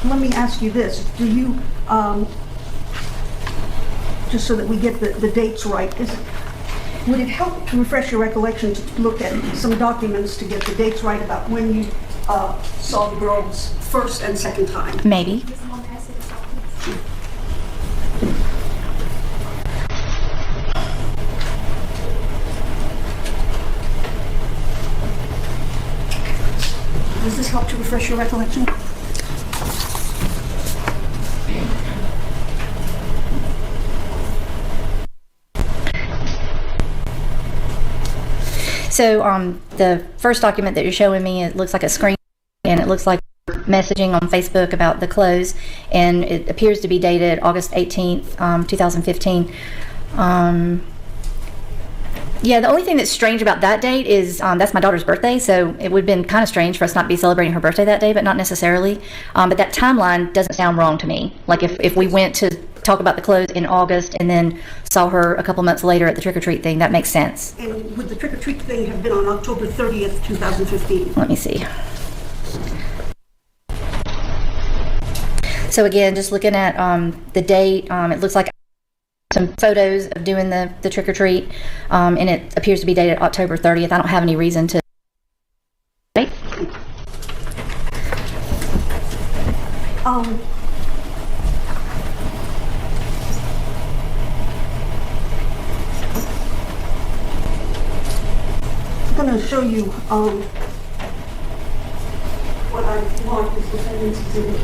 Let me ask you this. Do you, just so that we get the dates right, would it help to refresh your recollection to look at some documents to get the dates right about when you saw the girls first and second time? Maybe. Does this help to refresh your recollection? So the first document that you're showing me, it looks like a screen, and it looks like messaging on Facebook about the clothes, and it appears to be dated August 18th, 2015. Yeah, the only thing that's strange about that date is that's my daughter's birthday, so it would have been kind of strange for us not to be celebrating her birthday that day, but not necessarily. But that timeline doesn't sound wrong to me. Like if we went to talk about the clothes in August and then saw her a couple months later at the trick-or-treat thing, that makes sense. And would the trick-or-treat thing have been on October 30th, 2015? Let me see. So again, just looking at the date, it looks like some photos of doing the trick-or-treat, and it appears to be dated October 30th. I don't have any reason to. I'm going to show you what I marked as defendant's exhibit.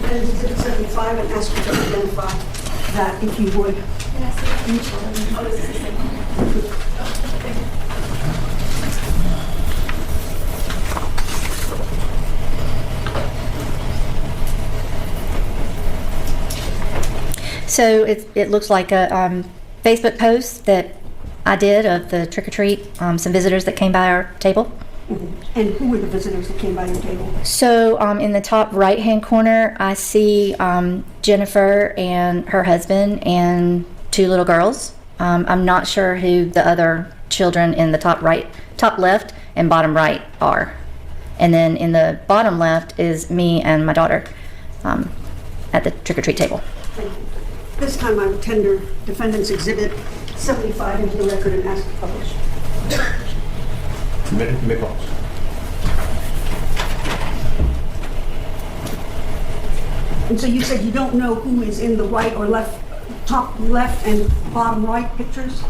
Defendant's exhibit 75, and ask you to identify that if you would. So it looks like a Facebook post that I did of the trick or treat, some visitors that came by our table. And who were the visitors that came by your table? So in the top right hand corner, I see Jennifer and her husband and 2 little girls. I'm not sure who the other children in the top left and bottom right are. And then in the bottom left is me and my daughter at the trick or treat table. Thank you. This time I would tender Defendant's Exhibit 75 into the record and ask to publish. You may close. And so you said you don't know who is in the right or left, top left and bottom right pictures?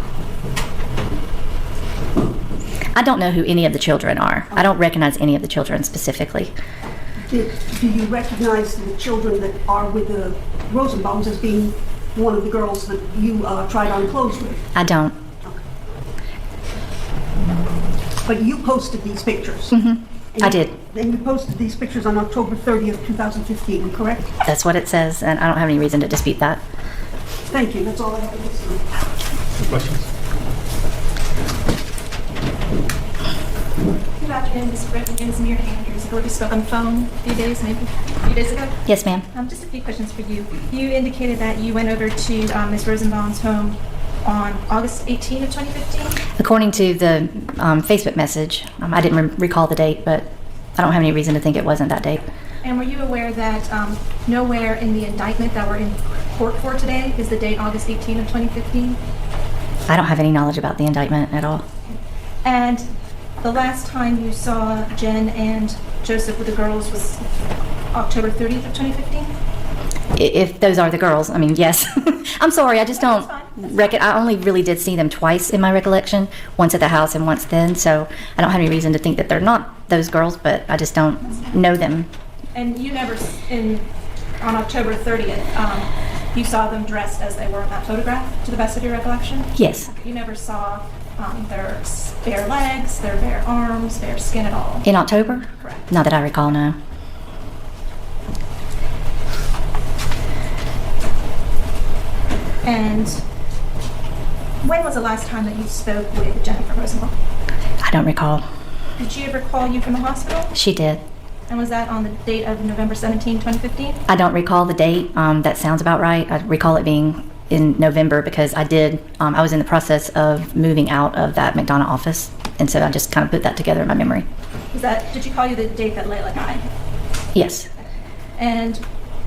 I don't know who any of the children are. I don't recognize any of the children specifically. Do you recognize the children that are with the Rosenbaums as being one of the girls that you tried on clothes with? I don't. But you posted these pictures? I did. And you posted these pictures on October 30th, 2015, correct? That's what it says, and I don't have any reason to dispute that. Thank you, that's all I have to say. Questions? Good afternoon, Ms. Britt. My name is Mira Andrews. I believe we spoke on the phone a few days ago. Yes, ma'am. Just a few questions for you. You indicated that you went over to Ms. Rosenbaum's home on August 18 of 2015? According to the Facebook message, I didn't recall the date, but I don't have any reason to think it wasn't that date. And were you aware that nowhere in the indictment that we're in court for today is the date August 18 of 2015? I don't have any knowledge about the indictment at all. And the last time you saw Jen and Joseph with the girls was October 30th of 2015? If those are the girls, I mean, yes. I'm sorry, I just don't That's fine. I only really did see them twice in my recollection, once at the house and once then, so I don't have any reason to think that they're not those girls, but I just don't know them. And you never, on October 30th, you saw them dressed as they were in that photograph, to the best of your recollection? Yes, You never saw their bare legs, their bare arms, bare skin at all? in October? Correct. Not that I recall, no. And when was the last time that you spoke with Jennifer Rosenbaum? I don't recall. Did she ever call you from the hospital? She did. And was that on the date of November 17, 2015? I don't recall the date. That sounds about right. I recall it being in November because I was in the process of moving out of that McDonough office, and so I just kind of put that together in my memory. Did she call you the date that Layla died? Yes. And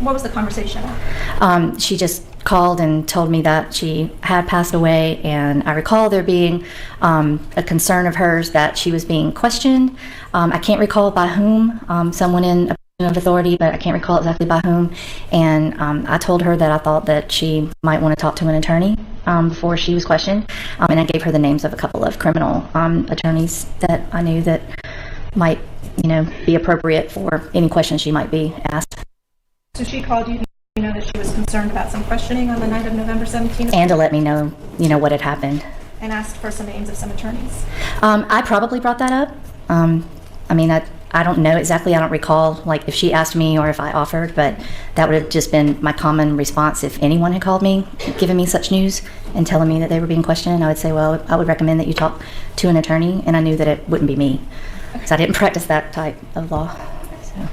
what was the conversation? She just called and told me that she had passed away, and I recall there being a concern of hers that she was being questioned. I can't recall by whom, someone in a position of authority, but I can't recall exactly by whom. And I told her that I thought that she might want to talk to an attorney before she was questioned, and I gave her the names of a couple of criminal attorneys that I knew that might, be appropriate for any questions she might be asked. So she called you, that she was concerned about some questioning on the night of November 17th? And to let me know, what had happened. And asked for some names of some attorneys? I probably brought that up. I don't know exactly. I don't recall, if she asked me or if I offered, but that would have just been my common response if anyone had called me, giving me such news and telling me that they were being questioned. I would say, well, I would recommend that you talk to an attorney, and I knew that it wouldn't be me because I didn't practice that type of law. So.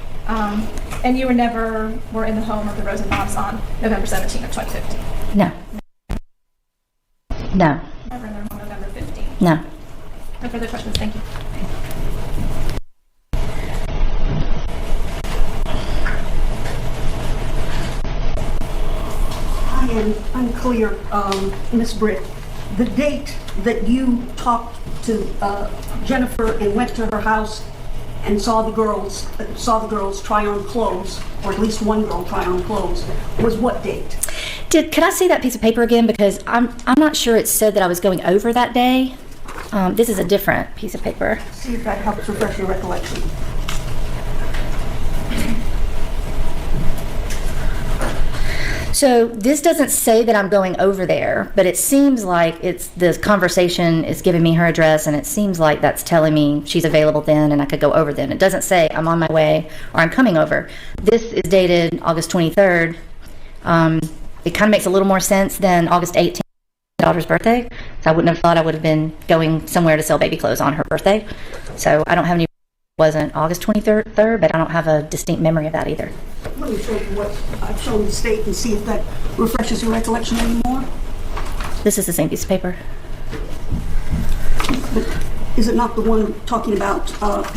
And you never were in the home of the Rosenbaums on November 17th of 2015? No. No. Never in their home on November 15th? No. No further questions, thank you. I am unclear, Ms. Britt. The date that you talked to Jennifer and went to her house and saw the girls try on clothes, or at least one girl try on clothes, was what date? Could I see that piece of paper again? Because I'm not sure it said that I was going over that day. This is a different piece of paper. See if that helps refresh your recollection. So this doesn't say that I'm going over there, but it seems like the conversation is giving me her address, and it seems like that's telling me she's available then and I could go over then. It doesn't say I'm on my way or I'm coming over. This is dated August 23rd. It kind of makes a little more sense than August 18th daughter's birthday. So I wouldn't have thought I would have been going somewhere to sell baby clothes on her birthday. So I don't have any, wasn't August 23rd, but I don't have a distinct memory of that either. Let me show you what I've shown the state and see if that refreshes your recollection anymore. This is the same piece of paper. But is it not the one talking about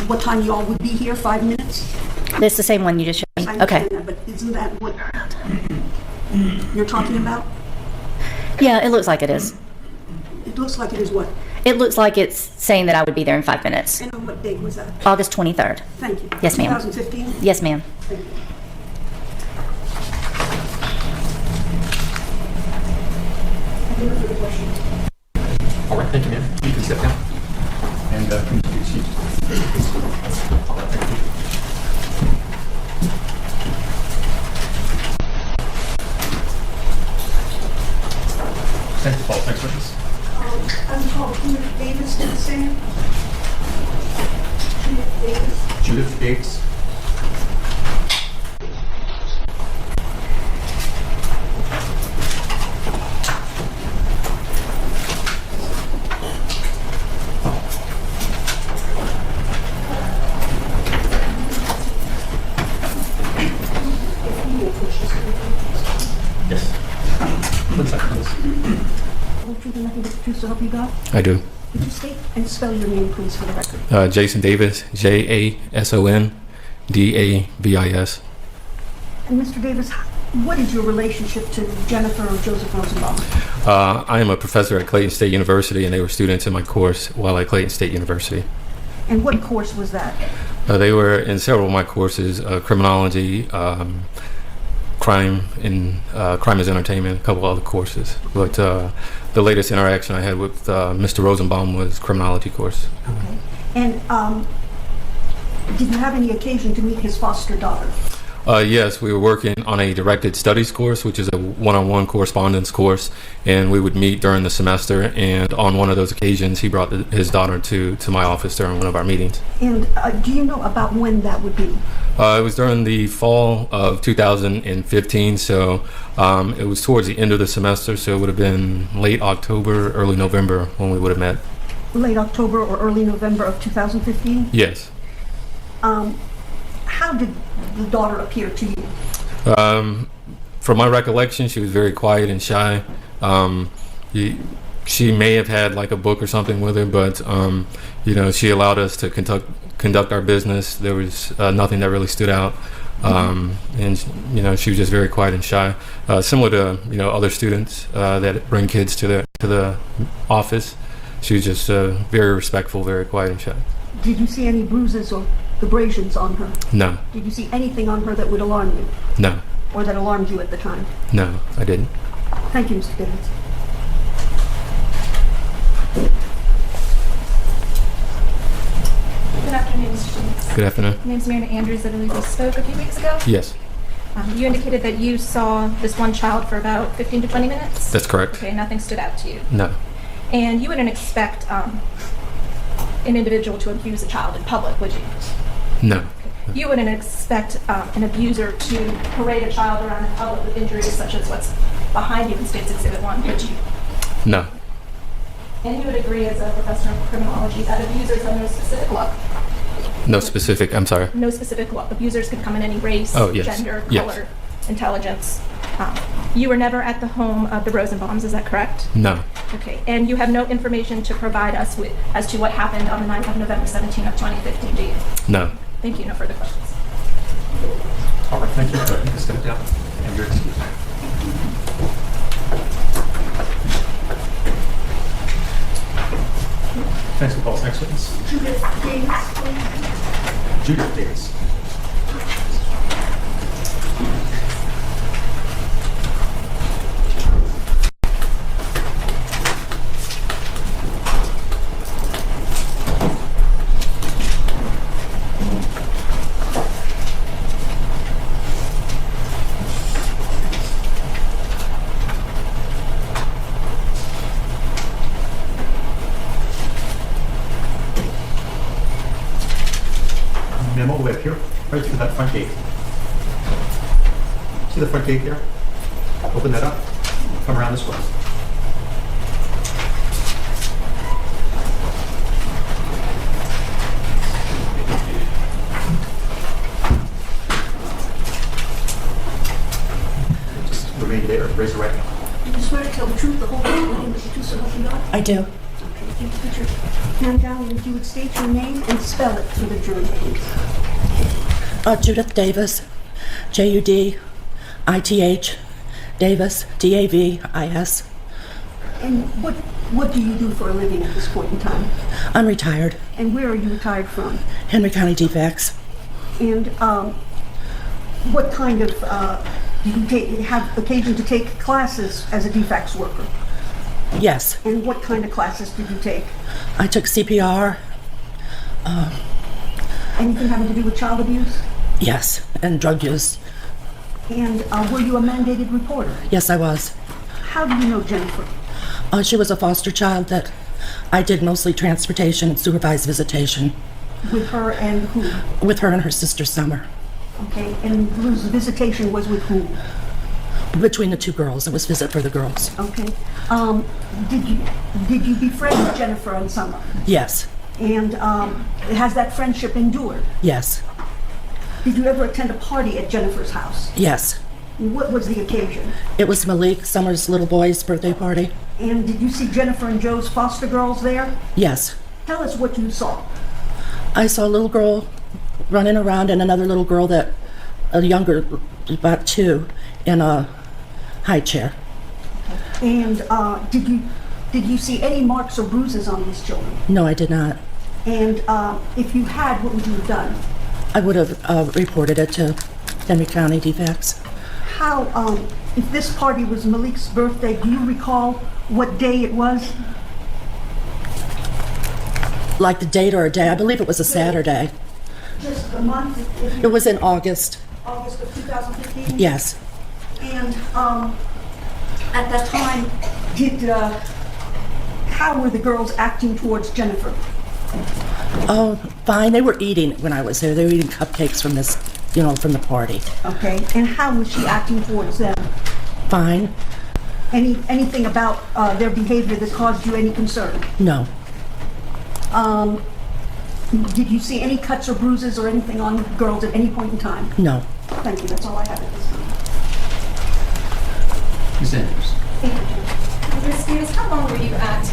what time you all would be here, 5 minutes? It's the same one you just showed me. I Okay. understand that, but isn't that what you're talking about? Yeah, it looks like it is. It looks like it is what? It looks like it's saying that I would be there in 5 minutes. And on what date was that? August 23rd. Thank you. Yes, ma'am. 2015? Yes, ma'am. Thank you. Any further questions? All right, thank you, ma'am. You can step down. And can you excuse me? All right, thank you. Thank you, Paul. Next witness. I'm called Judith Davis, did the same? Judith Davis. Judith Gates. Yes. One second, please. Will you do nothing but the truth so help you God? I do. Would you state and spell your name, please, for the record? Jason Davis, Jasonddavis. And Mr. Davis, what is your relationship to Jennifer or Joseph Rosenbaum? I am a professor at Clayton State University, and they were students in my course while at Clayton State University. And what course was that? They were in several of my courses, criminology, crime is entertainment, a couple other courses. But the latest interaction I had with Mr. Rosenbaum was criminology course. Okay. And did you have any occasion to meet his foster daughter? Yes, we were working on a directed studies course, which is a one-on-one correspondence course, and we would meet during the semester. And on one of those occasions, he brought his daughter to my office during one of our meetings. And do you know about when that would be? It was during the fall of 2015, so it was towards the end of the semester, so it would have been late October, early November when we would have met. Late October or early November of 2015? Yes. How did the daughter appear to you? From my recollection, she was very quiet and shy. She may have had like a book or something with her, but she allowed us to conduct our business. There was nothing that really stood out, and she was just very quiet and shy, similar to other students that bring kids to the office. She was just very respectful, very quiet and shy. Did you see any bruises or abrasions on her? No. Did you see anything on her that would alarm you? No. Or that alarmed you at the time? No, I didn't. Thank you, Mr. Davis. Good afternoon, Mr. Davis. Good afternoon. My name's Marina Andrews. I believe we spoke a few weeks ago. Yes, You indicated that you saw this one child for about 15 to 20 minutes? that's correct. Okay, nothing stood out to you. No. And you wouldn't expect an individual to abuse a child in public, would you? No. You wouldn't expect an abuser to parade a child around in public with injuries such as what's behind you in State's Exhibit 1, would you? No. And you would agree as a professor of criminology that abusers have no specific look? No specific, I'm sorry. No specific look. Abusers can come in any race, Oh, yes. gender, Yes. color, intelligence. You were never at the home of the Rosenbaums, is that correct? No. Okay, and you have no information to provide us with as to what happened on the night of November 17th of 2015, do you? No. Thank you, no further questions. All right, thank you. You can step down. And you're excused. Thanks for calls. Next witness. Judith Davis, please. Judith Davis. Ma'am, all the way up here, right through that front gate. See the front gate there? Open that up. Come around this way. Raise your right hand. Do you swear to tell the truth, the whole truth, nothing but the truth, so help you God? I do. Okay, if you put your hand down and if you would state your name and spell it for the jury, please. Judith Davis, Judith, Davis, Davis. And what do you do for a living at this point in time? I'm retired. And where are you retired from? Henry County Defects. And what kind of, do you have occasion to take classes as a defects worker? Yes. And what kind of classes did you take? I took CPR. Anything having to do with child abuse? Yes. And drug use. And were you a mandated reporter? Yes, I was. How do you know Jennifer? She was a foster child that I did mostly transportation and supervised visitation. With her and who? With her and her sister Summer. Okay, and whose visitation was with whom? Between the two girls. It was visit for the girls. Okay. Did you befriend Jennifer and Summer? Yes. And has that friendship endured? Yes. Did you ever attend a party at Jennifer's house? Yes. What was the occasion? It was Malik, Summer's little boy's birthday party. And did you see Jennifer and Joe's foster girls there? Yes. Tell us what you saw. I saw a little girl running around and another little girl that, a younger, about 2, in a high chair. And did you see any marks or bruises on these children? No, I did not. And if you had, what would you have done? I would have reported it to Henry County Defects. How, if this party was Malik's birthday, do you recall what day it was? Like the date or a day? I believe it was a Saturday. Just a month? It was in August. August of 2015? Yes. And at that time, how were the girls acting towards Jennifer? Oh, fine. They were eating when I was there. They were eating cupcakes from this, from the party. Okay. And how was she acting towards them? Fine. Anything about their behavior that caused you any concern? No. Did you see any cuts or bruises or anything on girls at any point in time? No. Thank you. That's all I have at this time. Ms. Andrews. Thank you, Judge. Ms. Davis, how long were you at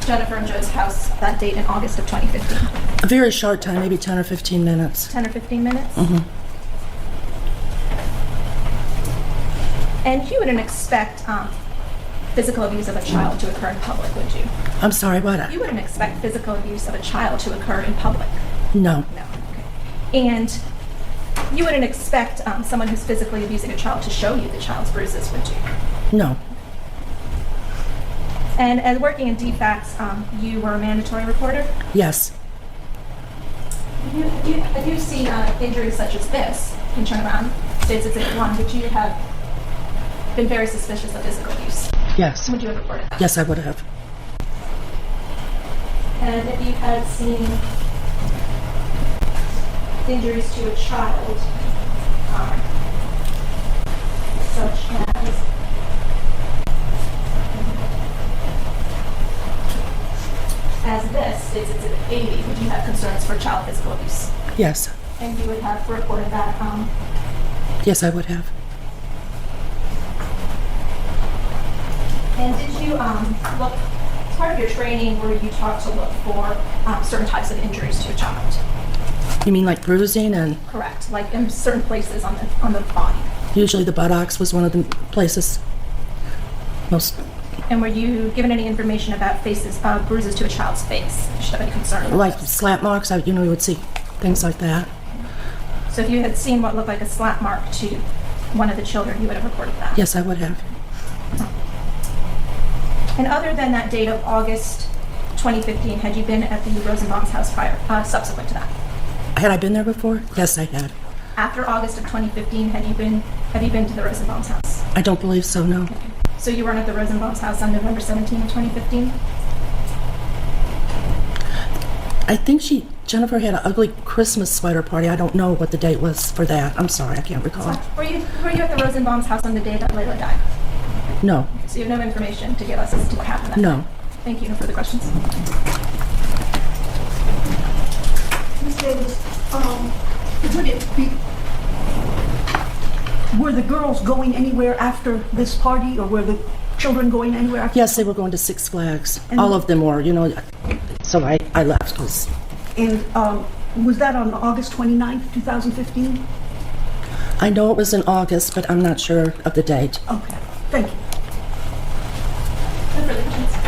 Jennifer and Joe's house that date in August of 2015? A very short time, maybe 10 or 15 minutes. 10 or 15 minutes? Mm-hmm. And you wouldn't expect physical abuse of a child to occur in public, would you? I'm sorry, what? You wouldn't expect physical abuse of a child to occur in public? No. No. Okay. And you wouldn't expect someone who's physically abusing a child to show you the child's bruises, would you? No. And as working in defects, you were a mandatory reporter? Yes. Have you seen injuries such as this? You can turn around, states Exhibit 1. Would you have been very suspicious of physical abuse? Yes. Would you have reported that? Yes, I would have. And if you had seen injuries to a child, such as this, states Exhibit 80, would you have concerns for child physical abuse? Yes. And you would have reported that? Yes, I would have. And did you look, as part of your training, were you taught to look for certain types of injuries to a child? You mean like bruising and? Correct, like in certain places on the body. Usually the buttocks was one of the places. Most. And were you given any information about bruises to a child's face? Should have any concern about Like those? slap marks, you would see things like that. So if you had seen what looked like a slap mark to one of the children, you would have reported that? Yes, I would have. And other than that date of August 2015, had you been at the Rosenbaum's house subsequent to that? Had I been there before? Yes, I had. After August of 2015, have you been to the Rosenbaum's house? I don't believe so, no. So you weren't at the Rosenbaum's house on November 17 of 2015? I think Jennifer had an ugly Christmas sweater party. I don't know what the date was for that. I'm sorry, I can't recall. Were you at the Rosenbaum's house on the day that Layla died? No. So you have no information to give us as to what happened that No. night? Thank you. No further questions. Ms. Davis, would it be Were the girls going anywhere after this party, or were the children going anywhere after? Yes, they were going to Six Flags. All of them were, so I left. And was that on August 29th, 2015? I know it was in August, but I'm not sure of the date. Okay, thank you.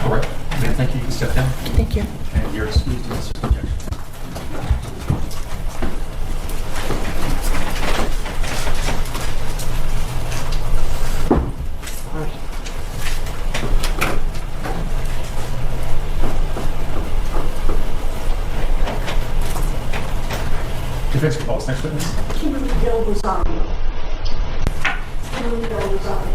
All right. Ma'am, thank you. You can step down. Thank you. And you're excused unless there's objection. Defense calls. Next witness. Kimberly Del Rosario. Kimberly Del Rosario.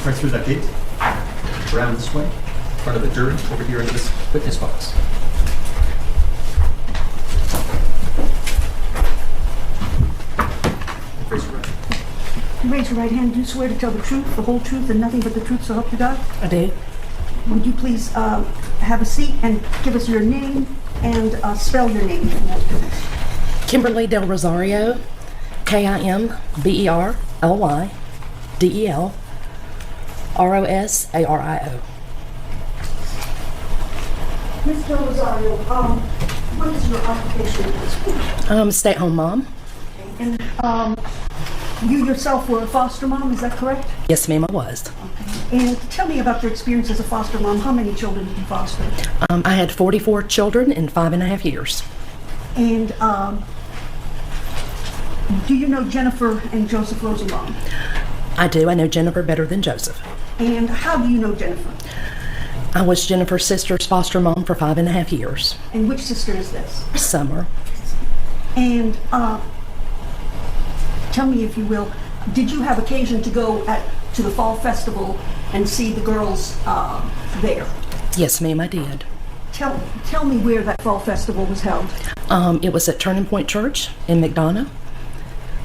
Right through that gate, around this way, in front of the jury, over here into this witness box. Raise your right. Raise your right hand. Do you swear to tell the truth, the whole truth, and nothing but the truth, so help you God? I do. Would you please have a seat and give us your name and spell your name? Kimberly Del Rosario, KIMBERLY DEL ROSARIO. Ms. Del Rosario, what is your occupation at this point? Stay-at-home mom. And you yourself were a foster mom, is that correct? Yes, ma'am, I was. And tell me about your experience as a foster mom. How many children did you foster? I had 44 children in 5.5 years. And do you know Jennifer and Joseph Rosenbaum? I do. I know Jennifer better than Joseph. And how do you know Jennifer? I was Jennifer's sister's foster mom for 5.5 years. And which sister is this? Summer. And tell me, if you will, did you have occasion to go to the fall festival and see the girls there? Yes, ma'am, I did. Tell me where that fall festival was held. It was at Turning Point Church in McDonough.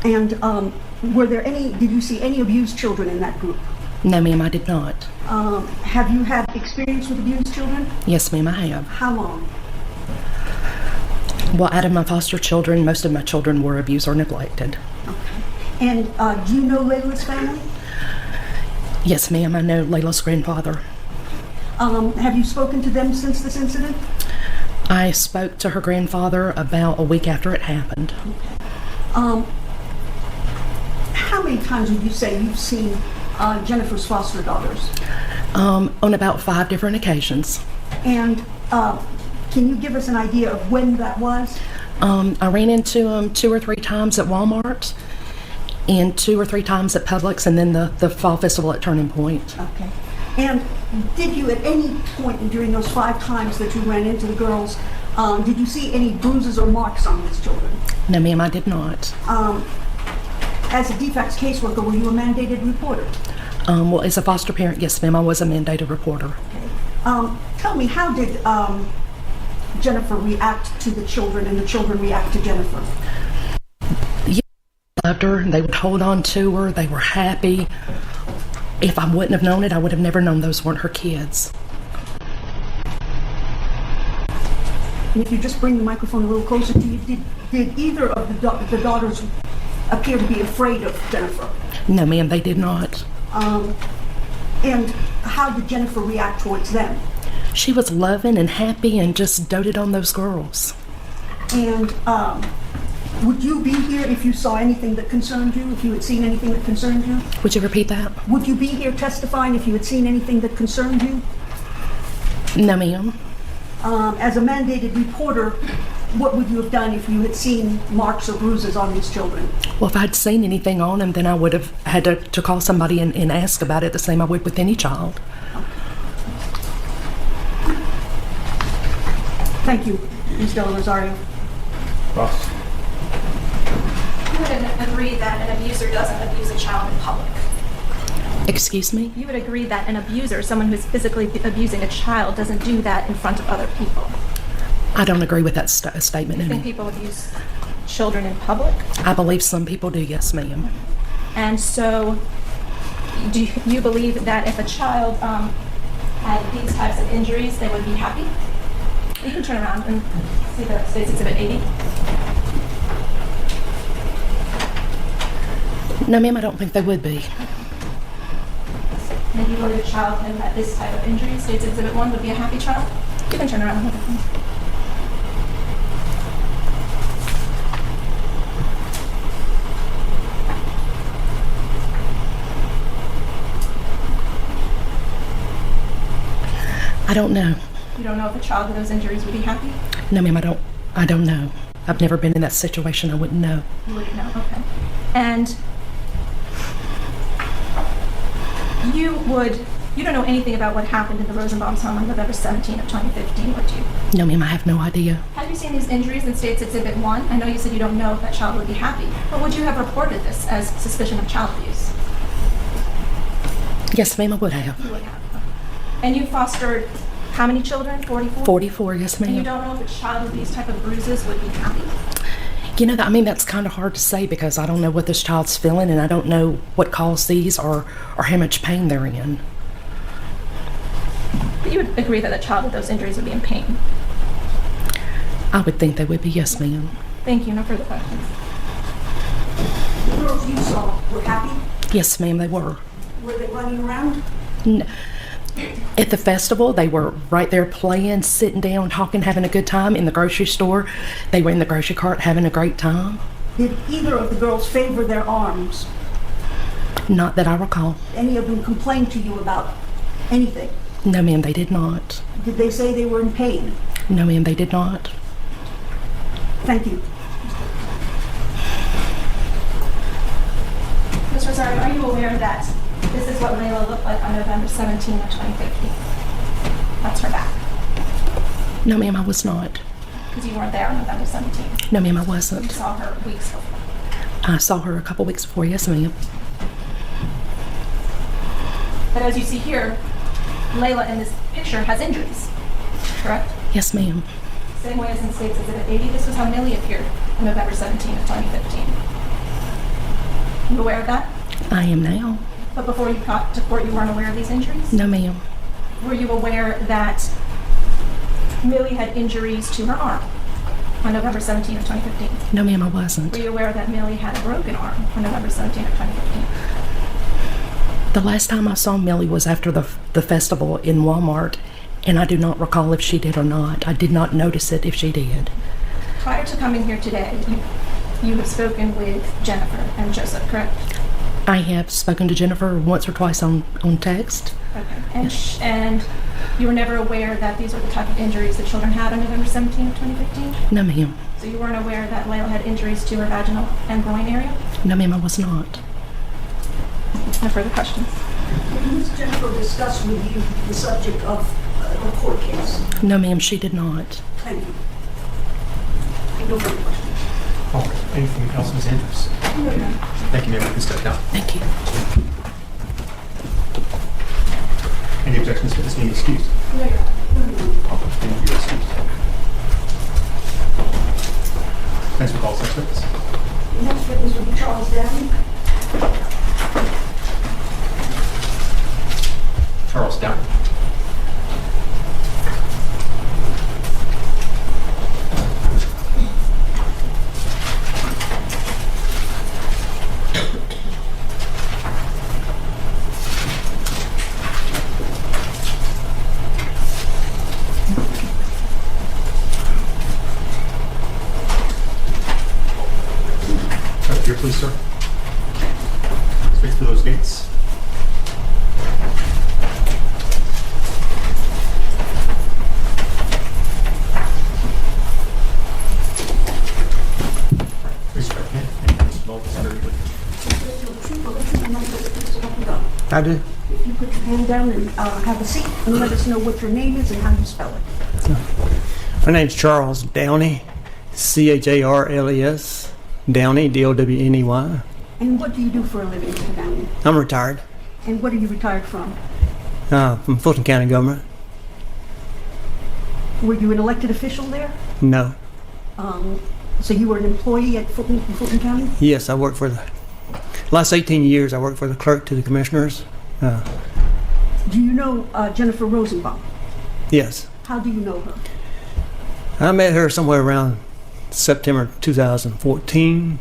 And did you see any abused children in that group? No, ma'am, I did not. Have you had experience with abused children? Yes, ma'am, I have. How long? Well, out of my foster children, most of my children were abused or neglected. Okay. And do you know Layla's family? Yes, ma'am, I know Layla's grandfather. Have you spoken to them since this incident? I spoke to her grandfather about a week after it happened. How many times would you say you've seen Jennifer's foster daughters? On about 5 different occasions. And can you give us an idea of when that was? I ran into them 2 or 3 times at Walmart and 2 or 3 times at Publix, and then the fall festival at Turning Point. Okay. And did you at any point during those 5 times that you ran into the girls, did you see any bruises or marks on these children? No, ma'am, I did not. As a defects caseworker, were you a mandated reporter? Well, as a foster parent, yes, ma'am, I was a mandated reporter. Tell me, how did Jennifer react to the children and the children react to Jennifer? Yeah, I loved her. They would hold on to her. They were happy. If I wouldn't have known it, I would have never known those weren't her kids. And if you just bring the microphone a little closer to you, did either of the daughters appear to be afraid of Jennifer? No, ma'am, they did not. And how did Jennifer react towards them? She was loving and happy and just doted on those girls. And would you be here if you saw anything that concerned you, if you had seen anything that concerned you? Would you repeat that? Would you be here testifying if you had seen anything that concerned you? No, ma'am. As a mandated reporter, what would you have done if you had seen marks or bruises on these children? Well, if I'd seen anything on them, then I would have had to call somebody and ask about it the same I would with any child. Thank you, Ms. Della Rosario. Ross? You would agree that an abuser doesn't abuse a child in public. Excuse me? You would agree that an abuser, someone who's physically abusing a child, doesn't do that in front of other people. I don't agree with that statement. You think people abuse children in public? I believe some people do, yes, ma'am. And so, do you believe that if a child had these types of injuries, they would be happy? You can turn around and see the State's Exhibit 80. No, ma'am, I don't think they would be. And you believe a child who had this type of injury, State's Exhibit 1, would be a happy child? You can turn around and look at them. I don't know. You don't know if a child with those injuries would be happy? No, ma'am, I don't know. I've never been in that situation. I wouldn't know. You wouldn't know, okay. And you don't know anything about what happened in the Rosenbaum's home on November 17 of 2015, would you? No, ma'am, I have no idea. Have you seen these injuries in State's Exhibit 1? I know you said you don't know if that child would be happy, but would you have reported this as suspicion of child abuse? Yes, ma'am, I would have. You would have. And you fostered how many children? 44? 44, yes, And you ma'am. don't know if a child with these type of bruises would be happy? You know, that's kind of hard to say because I don't know what this child's feeling and I don't know what caused these or how much pain they're in. But you would agree that a child with those injuries would be in pain? I would think they would be, yes, ma'am. Thank you. No further questions. The girls you saw were happy? Yes, ma'am, they were. Were they running around? At the festival, they were right there playing, sitting down, talking, having a good time. In the grocery store, they were in the grocery cart having a great time. Did either of the girls favor their arms? Not that I recall. Any of them complain to you about anything? No, ma'am, they did not. Did they say they were in pain? No, ma'am, they did not. Thank you. Ms. Rosario, are you aware that this is what Layla looked like on November 17 of 2015? That's her back. No, ma'am, I was not. Because you weren't there on November 17. No, ma'am, I You wasn't. saw her weeks before. I saw her a couple weeks before, yes, ma'am. But as you see here, Layla in this picture has injuries, correct? Yes, ma'am. Same way as in State's Exhibit 80, this was how Millie appeared on November 17 of 2015. You aware of that? I am now. But before you got to court, you weren't aware of these injuries? No, ma'am. Were you aware that Millie had injuries to her arm on November 17 of 2015? No, ma'am, I wasn't. Were you aware that Millie had a broken arm on November 17 of 2015? The last time I saw Millie was after the festival in Walmart, and I do not recall if she did or not. I did not notice it if she did. Prior to coming here today, you have spoken with Jennifer and Joseph, correct? I have spoken to Jennifer once or twice on text. Okay. And you were never aware that these were the type of injuries the children had on November 17 of 2015? No, ma'am. So you weren't aware that Layla had injuries to her vaginal and groin area? No, ma'am, I was not. No further questions. Did Ms. Jennifer discuss with you the subject of a court case? No, ma'am, she did not. Thank you. No further questions. All right. Anything else, Ms. Andrews? Thank you, ma'am. You can step down. Thank you. Any objections to this being excused? No, Your Honor. Thank you. Excused. Thanks for calling such witness. The next witness will be Charles Daniel. Charles Down. Up here, please, sir. Straight through those gates. I do. If you put your hand down and have a seat and let us know what your name is and how you spell it. My name's Charles Downey, Charles Downey, Downey. And what do you do for a living, Mr. Downey? I'm retired And what are you retired from? from Fulton County government. Were you an elected official there? No. So you were an employee at Fulton County? Yes, I worked for the last 18 years. I worked for the clerk to the commissioners. Do you know Jennifer Rosenbaum? Yes. How do you know her? I met her somewhere around September 2014.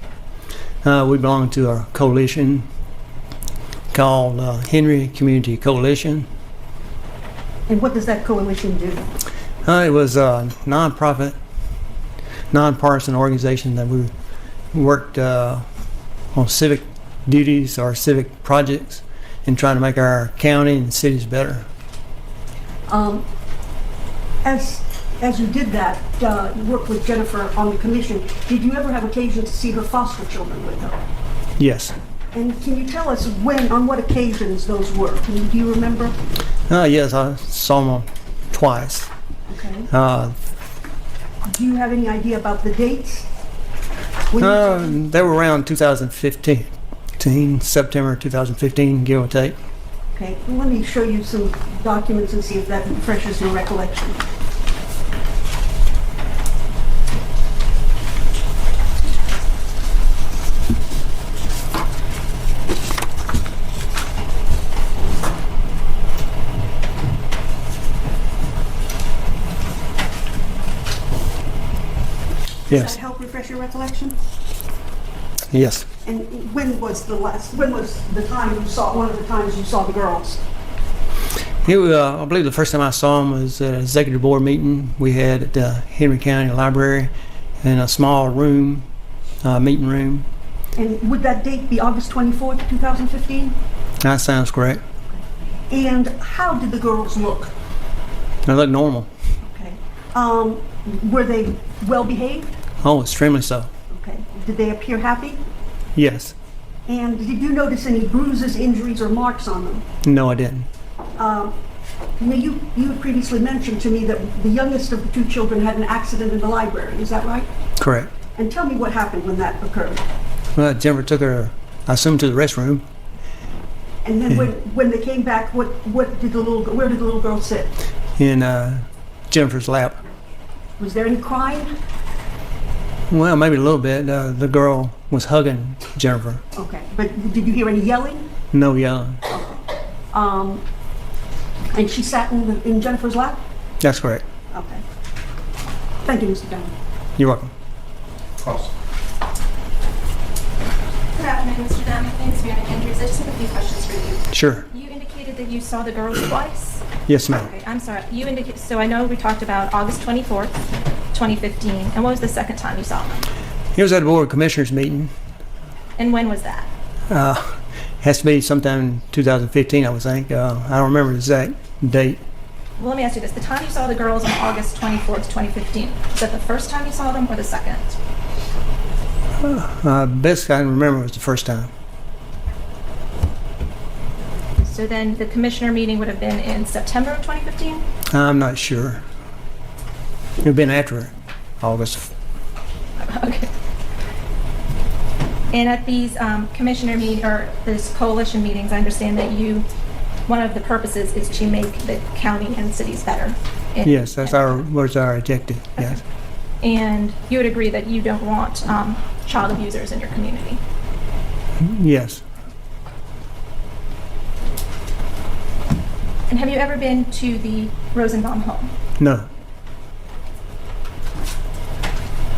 We belonged to a coalition called Henry Community Coalition. And what does that coalition do? It was a nonprofit, nonpartisan organization that we worked on civic duties or civic projects and trying to make our county and cities better. As you did that, you worked with Jennifer on the commission, did you ever have occasion to see her foster children with her? Yes. And can you tell us on what occasions those were? Do you remember? Yes, I saw them twice. Okay. Do you have any idea about the dates? They were around 2015, September 2015, give or take. Okay, well, let me show you some documents and see if that refreshes your recollection. Does Yes. that help refresh your recollection? Yes. And when was the time you saw, one of the times you saw the girls? I believe the first time I saw him was at an executive board meeting we had at the Henry County Library in a small room, meeting room. And would that date be August 24th, 2015? That sounds correct. And how did the girls look? They look normal. Okay. Were they well behaved? Oh, extremely so. Okay. Did they appear happy? Yes. And did you notice any bruises, injuries, or marks on them? No, I didn't. You had previously mentioned to me that the youngest of the two children had an accident in the library. Is that right? Correct. And tell me what happened when that occurred. Well, Jennifer took her, I assume, to the restroom. And then when they came back, where did the little girl sit? In Jennifer's lap. Was there any crying? Well, maybe a little bit. The girl was hugging Jennifer. Okay, but did you hear any yelling? No yelling. And she sat in Jennifer's lap? That's correct. Okay. Thank you, Mr. Downey. You're welcome. Cross. Good afternoon, Mr. Downey. Thanks for your Andrews. I just have a few questions for you. Sure. You indicated that you saw the girls twice? Yes, ma'am. Okay, I'm sorry. So I know we talked about August 24th, 2015. And what was the second time you saw them? He was at a board of commissioners meeting. And when was that? Has to be sometime in 2015, I would think. I don't remember the exact date. Well, let me ask you this. The time you saw the girls on August 24th, 2015, is that the first time you saw them or the second? Best I can remember was the first time. So then the commissioner meeting would have been in September of 2015? I'm not sure. It would have been after August. Okay. And at these commissioner meetings, or these coalition meetings, I understand that one of the purposes is to make the county and cities better. Yes, was our objective, yes. And you would agree that you don't want child abusers in your community? Yes. And have you ever been to the Rosenbaum home? No.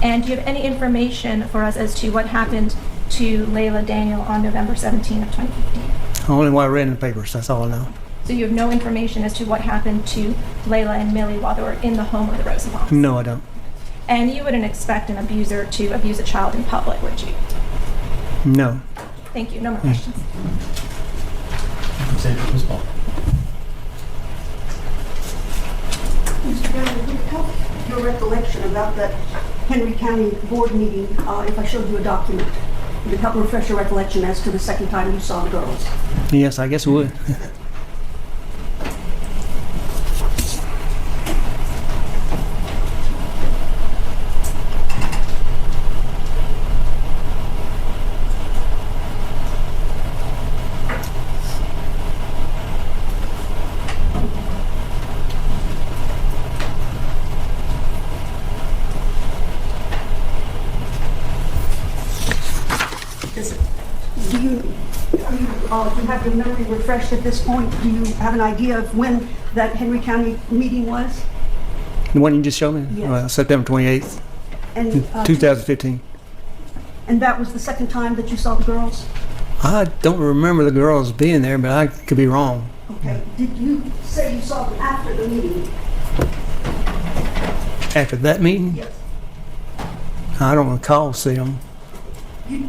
And do you have any information for us as to what happened to Laila Daniel on November 17 of 2015? Only what I read in the papers, that's all I know. So you have no information as to what happened to Layla and Millie while they were in the home of the Rosenbaums? No, I don't. And you wouldn't expect an abuser to abuse a child in public, would you? No. Thank you. No more questions. Ms. Paul. Mr. Downey, would it help your recollection about that Henry County board meeting if I showed you a document? Would it help refresh your recollection as to the second time you saw the girls? Yes, I guess it would. Do you have your memory refreshed at this point? Do you have an idea of when that Henry County meeting was? The one you just showed me? Yes. September 28th, And 2015. and that was the second time that you saw the girls? I don't remember the girls being there, but I could be wrong. Okay. Did you say you saw them after the meeting? After that meeting, Yes. I don't recall seeing them.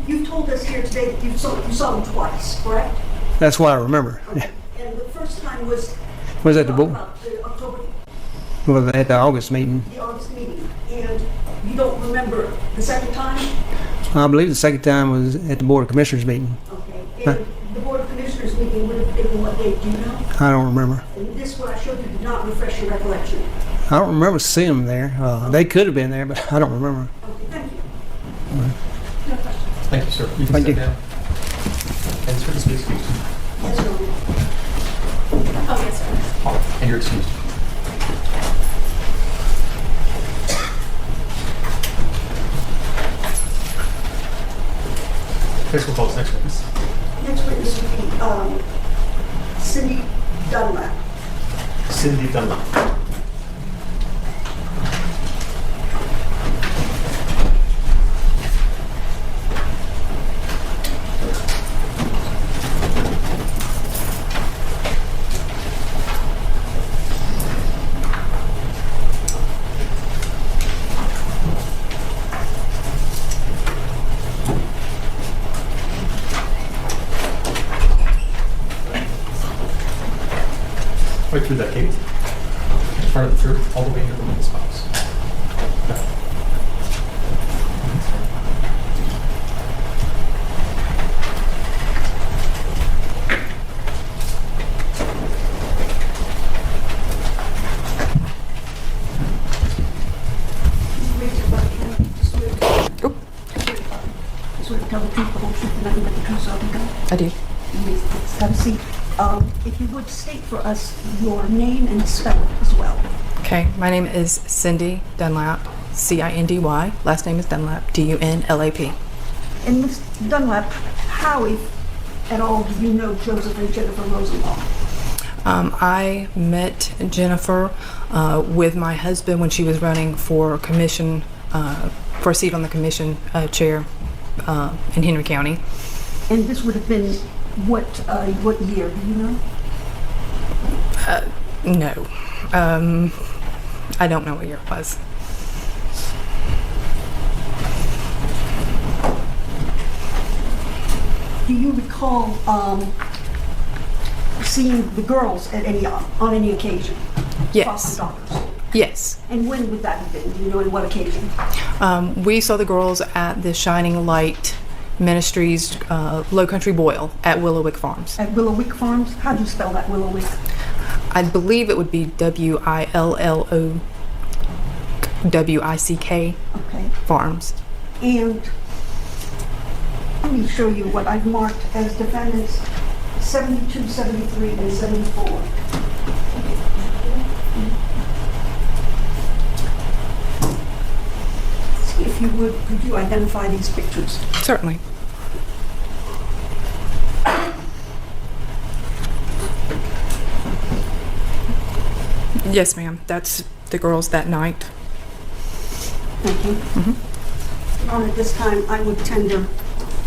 You told us here today that you saw them twice, correct? That's what I remember. Okay. And the first time was Was at the board? about the October, Was at the August meeting. the August meeting, and you don't remember the second time? I believe the second time was at the Board of Commissioners meeting. Okay. And the Board of Commissioners meeting would have been what date? Do you know? I don't remember. And this, what I showed you, did not refresh your recollection. I don't remember seeing them there. They could have been there, but I don't remember. Okay, thank you. Thank you, sir. You can Thank sit you. down. And sir, this is excused. Yes, Your Honor. Oh, yes, sir. And you're excused. Please will call this next witness. Next witness would be Cindy Dunlap. Cindy Dunlap. Right through that gate, in front of the church, all the way into the women's house. Swear to tell the truth, the whole truth, and nothing but the truth, so help you God. I do. Please have a seat. If you would state for us your name and spell it as well. Okay, my name is Cindy Dunlap, C-I-N-D-Y. Last name is Dunlap, D-U-N-L-A-P. And Ms. Dunlap, how, if at all, do you know Joseph and Jennifer Rosenbaum? I met Jennifer with my husband when she was running for commission, for a seat on the commission chair in Henry County. And this would have been what year, do you know? No. I don't know what year it was. Do you recall seeing the girls at on any occasion? Yes. Foster daughters? Yes. And when would that have been? Do you know on what occasion? We saw the girls at the Shining Light Ministries Low Country Boil at Willowick Farms. At Willowick Farms? How do you spell that, Willowick? I believe it would be W-I-L-L-O-W-I-C-K Okay. Farms. And let me show you what I've marked as defendants 72, 73, and 74. See if you would, could you identify these pictures? Certainly. Yes, ma'am. That's the girls that night. Thank you. Your Honor, at this time, I would tender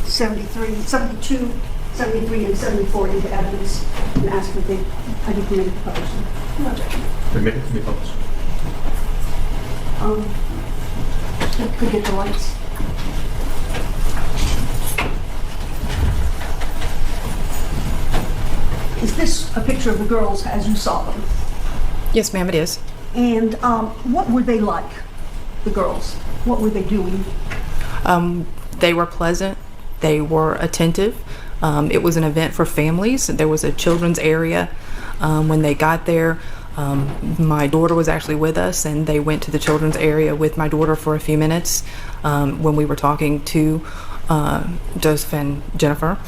72, 73, and 74 into evidence and ask that I be permitted to publish them. No objection. Permitted to be published. Could get the lights. Is this a picture of the girls as you saw them? Yes, ma'am, it is. And what were they like, the girls? What were they doing? They were pleasant. They were attentive. It was an event for families. There was a children's area. When they got there, my daughter was actually with us, and they went to the children's area with my daughter for a few minutes when we were talking to Joseph and Jennifer.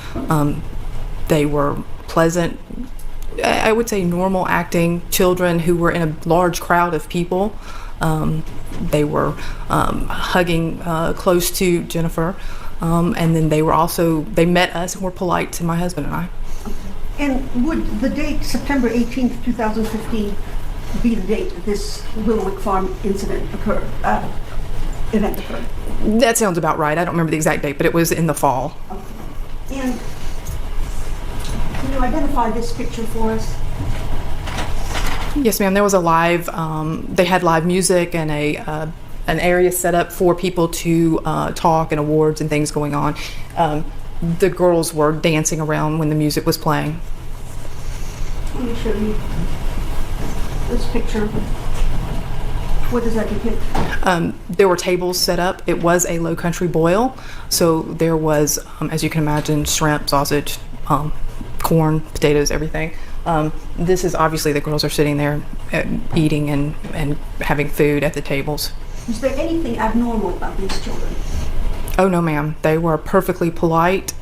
They were pleasant, I would say normal acting children who were in a large crowd of people. They were hugging close to Jennifer, and then they met us and were polite to my husband and I. And would the date, September 18th, 2015, be the date that this Willowwick Farm event occurred? That sounds about right. I don't remember the exact date, but it was in the fall. Okay. And can you identify this picture for us? Yes, ma'am. There was a live. They had live music and an area set up for people to talk and awards and things going on. The girls were dancing around when the music was playing. Let me show you this picture. What does that depict? There were tables set up. It was a low country boil, so there was, as you can imagine, shrimp, sausage, corn, potatoes, everything. This is obviously the girls are sitting there eating and having food at the tables. Was there anything abnormal about these children? Oh, no, ma'am. They were perfectly polite.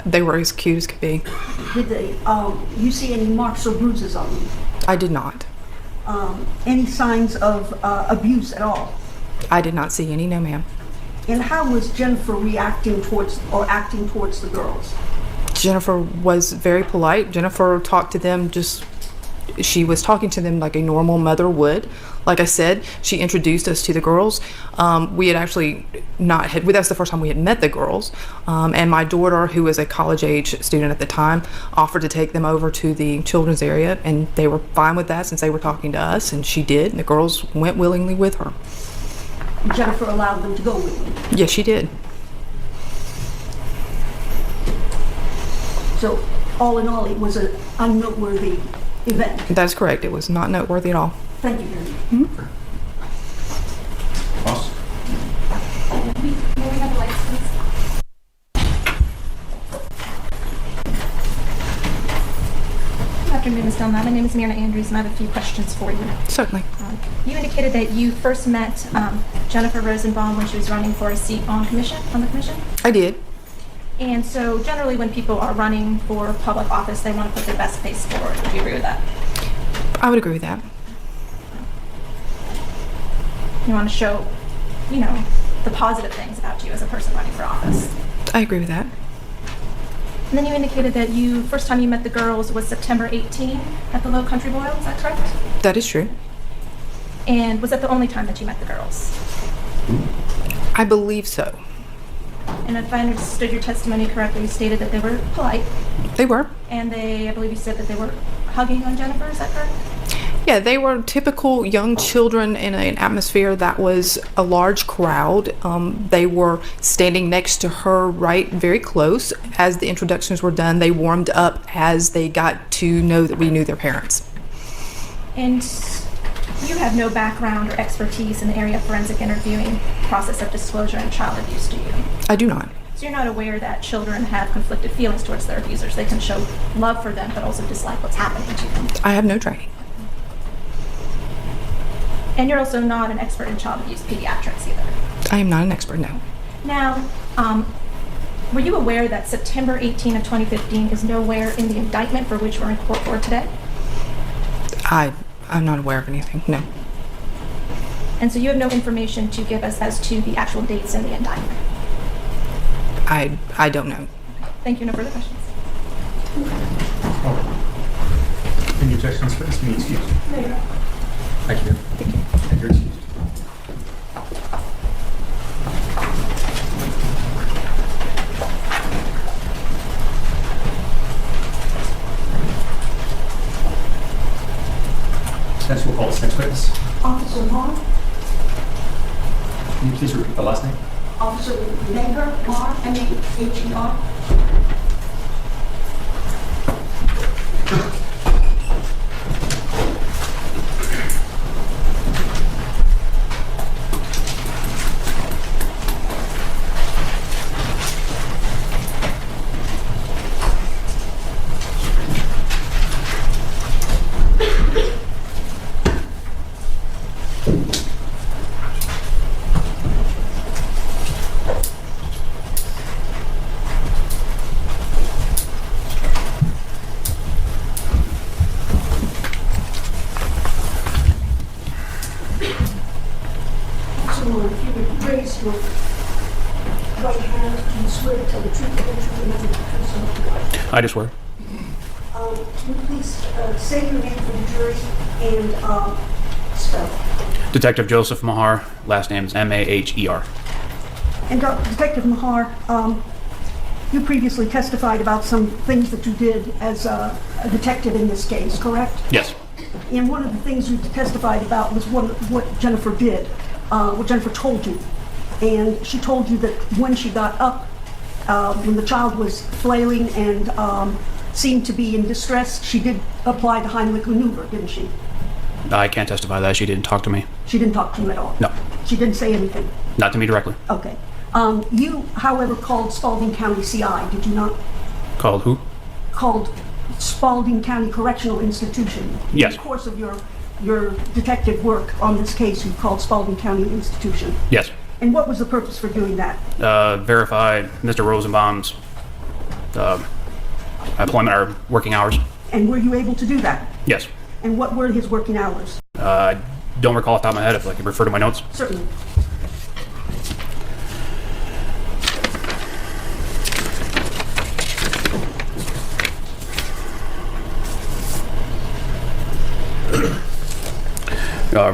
They were as cute as could be. Did you see any marks or bruises on them? I did not. Any signs of abuse at all? I did not see any, no, ma'am. And how was Jennifer acting towards the girls? Jennifer was very polite. Jennifer talked to them she was talking to them like a normal mother would. Like I said, she introduced us to the girls. We had actually that's the first time we had met the girls. And my daughter, who was a college age student at the time, offered to take them over to the children's area, and they were fine with that since they were talking to us, and she did, and the girls went willingly with her. Jennifer allowed them to go with you? Yes, she did. So, all in all, it was an unnoteworthy event. That is correct. It was not noteworthy at all. Thank you very much. Mm-hmm. Boss? May we have the lights, please? Good afternoon, Ms. Dunlap. My name is Myrna Andrews, and I have a few questions for you. Certainly. You indicated that you first met Jennifer Rosenbaum when she was running for a seat on the commission? I did. And so generally when people are running for public office, they want to put their best face forward. Do you agree with that? I would agree with that. You want to show, the positive things about you as a person running for office. I agree with that. And then you indicated that first time you met the girls was September 18 at the Low Country Boil, is that correct? That is true. And was that the only time that you met the girls? I believe so. And if I understood your testimony correctly, you stated that they were polite. They were. And I believe you said that they were hugging on Jennifer, is that correct? Yeah, they were typical young children in an atmosphere that was a large crowd. They were standing next to her very close. As the introductions were done, they warmed up as they got to know that we knew their parents. And you have no background or expertise in the area of forensic interviewing, process of disclosure, and child abuse, do you? I do not. So you're not aware that children have conflicted feelings towards their abusers. They can show love for them, but also dislike what's happening to them. I have no training. And you're also not an expert in child abuse pediatrics either. I am not an expert, no. Now, were you aware that September 18 of 2015 is nowhere in the indictment for which we're in court for today? I'm not aware of anything, no. And so you have no information to give us as to the actual dates in the indictment? I don't know. Thank you. No further questions. Any objections for this being excused? No. Thank you. And you're excused. Next, we'll call this next witness. Officer Marr? Can you please repeat the last name? Officer Maher, Marr, M-A-H-E-R? if you would raise your right hand, do you swear to tell the truth, the whole truth, and nothing but the truth, so help you God? I do swear. Can you please say your name for the jury and spell? Detective Joseph Mahar, last name is Maher. And Detective Mahar, you previously testified about some things that you did as a detective in this case, correct? Yes. And one of the things you testified about was what Jennifer did, what Jennifer told you. And she told you that when she got up, when the child was flailing and seemed to be in distress, she did apply the Heimlich maneuver, didn't she? I can't testify that. She didn't talk to me. She didn't talk to you at all? No. She didn't say anything? Not to me directly. Okay. You, however, called Spalding County CI, did you not? Called who? Called Spalding County Correctional Institution. Yes. In the course of your detective work on this case, you called Spalding County Institution. Yes. And what was the purpose for doing that? Verified Mr. Rosenbaum's employment or working hours. And were you able to do that? Yes. And what were his working hours? Don't recall off the top of my head if I could refer to my notes. Certainly.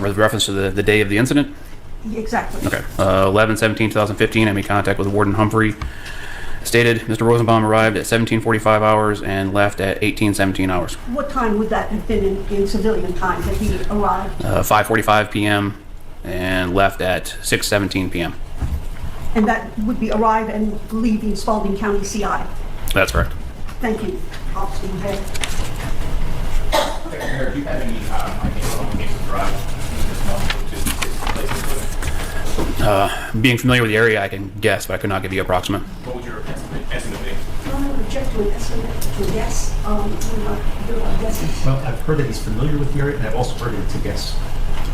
With reference to the day of the incident? Exactly. Okay. 11/17/2015, I made contact with Warden Humphrey. Stated Mr. Rosenbaum arrived at 17:45 hours and left at 18:17 hours. What time would that have been in civilian time that he arrived? 5:45 p.m. and left at 6:17 p.m. And that would be arrive and leaving Spalding County CI. That's correct. Thank you, Officer Head. Okay, Mayor, do you have any ideas on the case of drive? Being familiar with the area, I can guess, but I could not give you approximate. What would your estimate be? I would object to an estimate, to a guess. We're not guessing. Well, I've heard that he's familiar with the area, and I've also heard it to guess.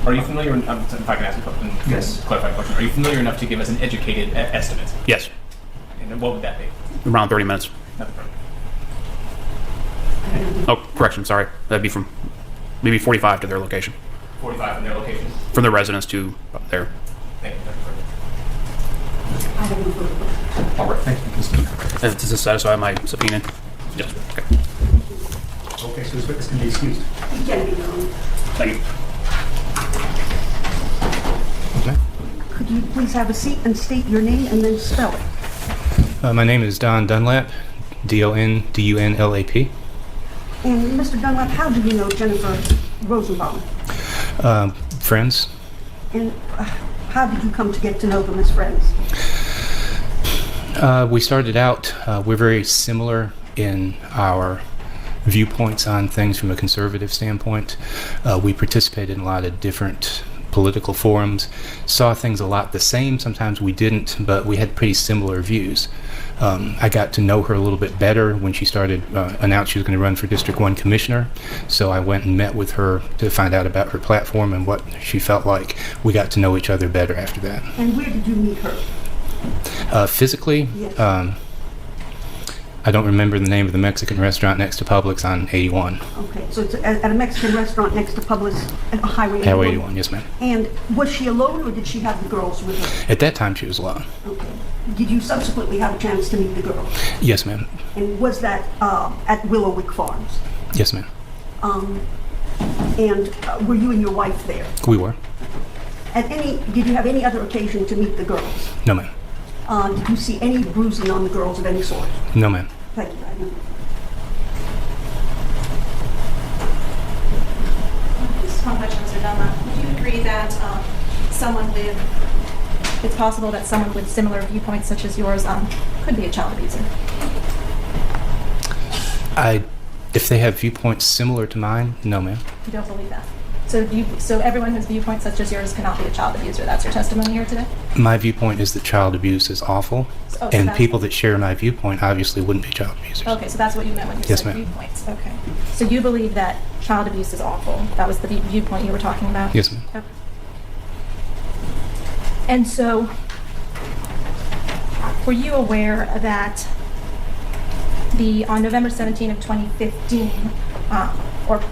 Are you familiar, if I can ask a question, Yes. clarify a question, are you familiar enough to give us an educated estimate? Yes. And what would that be? Around 30 minutes. Nothing further. Oh, correction, sorry. That'd be from maybe 45 to their location. 45 from their location? From their residence to there. Thank you. Nothing further. I have no further questions. All right, thank you, Mr. Does this satisfy my subpoena? Yes. Okay. Okay, so this witness can be excused. You can be known. Thank you. Okay. Could you please have a seat and state your name and then spell it? My name is Don Dunlap, Dondunlap. And Mr. Dunlap, how did you know Jennifer Rosenbaum? Friends. And how did you come to get to know them as friends? We started out, we're very similar in our viewpoints on things from a conservative standpoint. We participated in a lot of different political forums, saw things a lot the same. Sometimes we didn't, but we had pretty similar views. I got to know her a little bit better when she started, announced she was going to run for District 1 Commissioner. So I went and met with her to find out about her platform and what she felt like. We got to know each other better after that. And where did you meet her? Physically, Yes. I don't remember the name of the Mexican restaurant next to Publix on 81. Okay, so it's at a Mexican restaurant next to Publix, Highway 81? Highway 81, yes ma'am. And was she alone or did she have the girls with her? At that time she was alone. Okay. Did you subsequently have a chance to meet the girls? Yes ma'am. And was that at Willowwick Farms? Yes ma'am. And were you and your wife there? We were. Did you have any other occasion to meet the girls? No ma'am. Did you see any bruising on the girls of any sort? No ma'am. Thank you. Just one question, Mr. Dunlap. Would you agree that it's possible that someone with similar viewpoints such as yours could be a child abuser? If they have viewpoints similar to mine, no ma'am. You don't believe that? So everyone whose viewpoints such as yours cannot be a child abuser. That's your testimony here today? My viewpoint is that child abuse is awful, So and that's- people that share my viewpoint obviously wouldn't be child abusers. Okay, so that's what you meant when you Yes, said ma'am. viewpoints. Okay. So you believe that child abuse is awful. That was the viewpoint you were talking about? Yes ma'am. Okay. And so, were you aware that on November 17 of 2015, or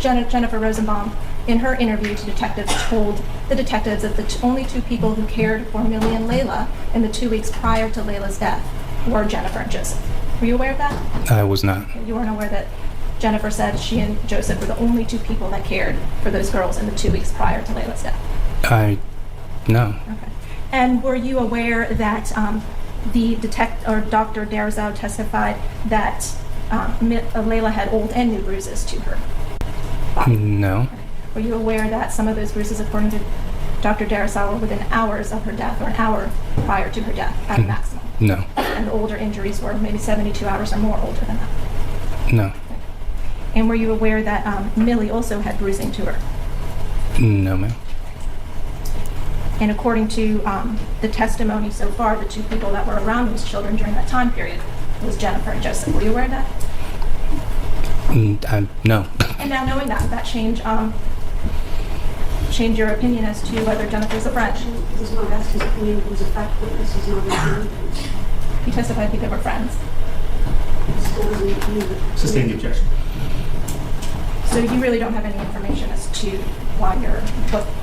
Jennifer Rosenbaum in her interview to detectives, told the detectives that the only two people who cared for Millie and Layla in the 2 weeks prior to Layla's death were Jennifer and Joseph. Were you aware of that? I was not. You weren't aware that Jennifer said she and Joseph were the only two people that cared for those girls in the 2 weeks prior to Layla's death? No. Okay. And were you aware that Dr. Darzau testified that Layla had old and new bruises to her body? No. Were you aware that some of those bruises, according to Dr. Darzau, were within hours of her death, or an hour prior to her death at a maximum? No. And the older injuries were maybe 72 hours or more older than that? No. And were you aware that Millie also had bruising to her? No, ma'am. And according to the testimony so far, the two people that were around those children during that time period was Jennifer and Joseph. Were you aware of that? No. And now knowing that change your opinion as to whether Jennifer's a friend? He does not ask his opinion. He was a fact witness. He's not an opinion. He testified that they were friends. Sustain the objection. So you really don't have any information as to what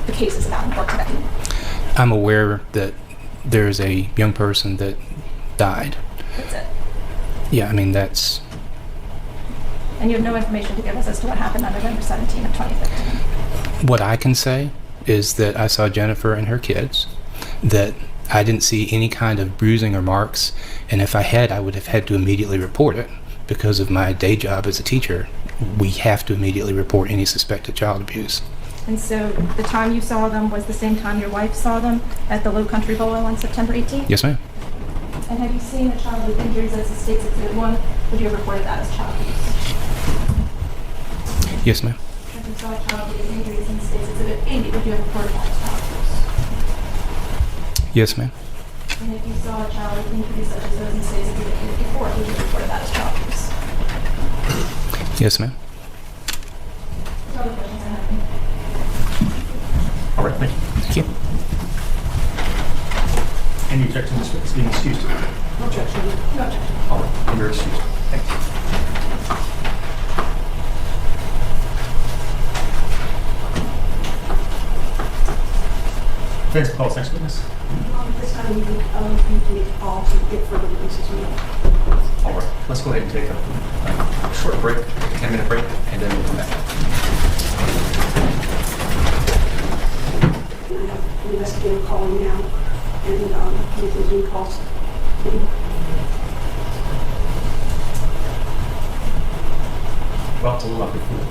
the case is about in court today? I'm aware that there's a young person that died. That's it. Yeah, I mean, that's... And you have no information to give us as to what happened on November 17th of 2015? What I can say is that I saw Jennifer and her kids, that I didn't see any kind of bruising or marks, and if I had, I would have had to immediately report it. Because of my day job as a teacher, we have to immediately report any suspected child abuse. And so the time you saw them was the same time your wife saw them at the Low Country Bowl on September 18th? Yes, ma'am. And have you seen a child with injuries as the state's Exhibit 1? Would you have reported that as child abuse? Yes, ma'am. If you saw a child with injuries in the state's Exhibit 80, would you have reported that as child abuse? Yes, ma'am. And if you saw a child with injuries such as those in the state's Exhibit 54, would you have reported that as child abuse? Yes, ma'am. That's all the questions I have. All right, thank you. Thank you. Any objection to this being excused? No objection. No objection. All right, and you're excused. Thank you. Defense calls next witness. This time you need to make a call to get further witnesses. All right, let's go ahead and take a short break, 10-minute break, and then we'll come back. I have an investigator calling now, and make those new calls. Well, it's a little up before.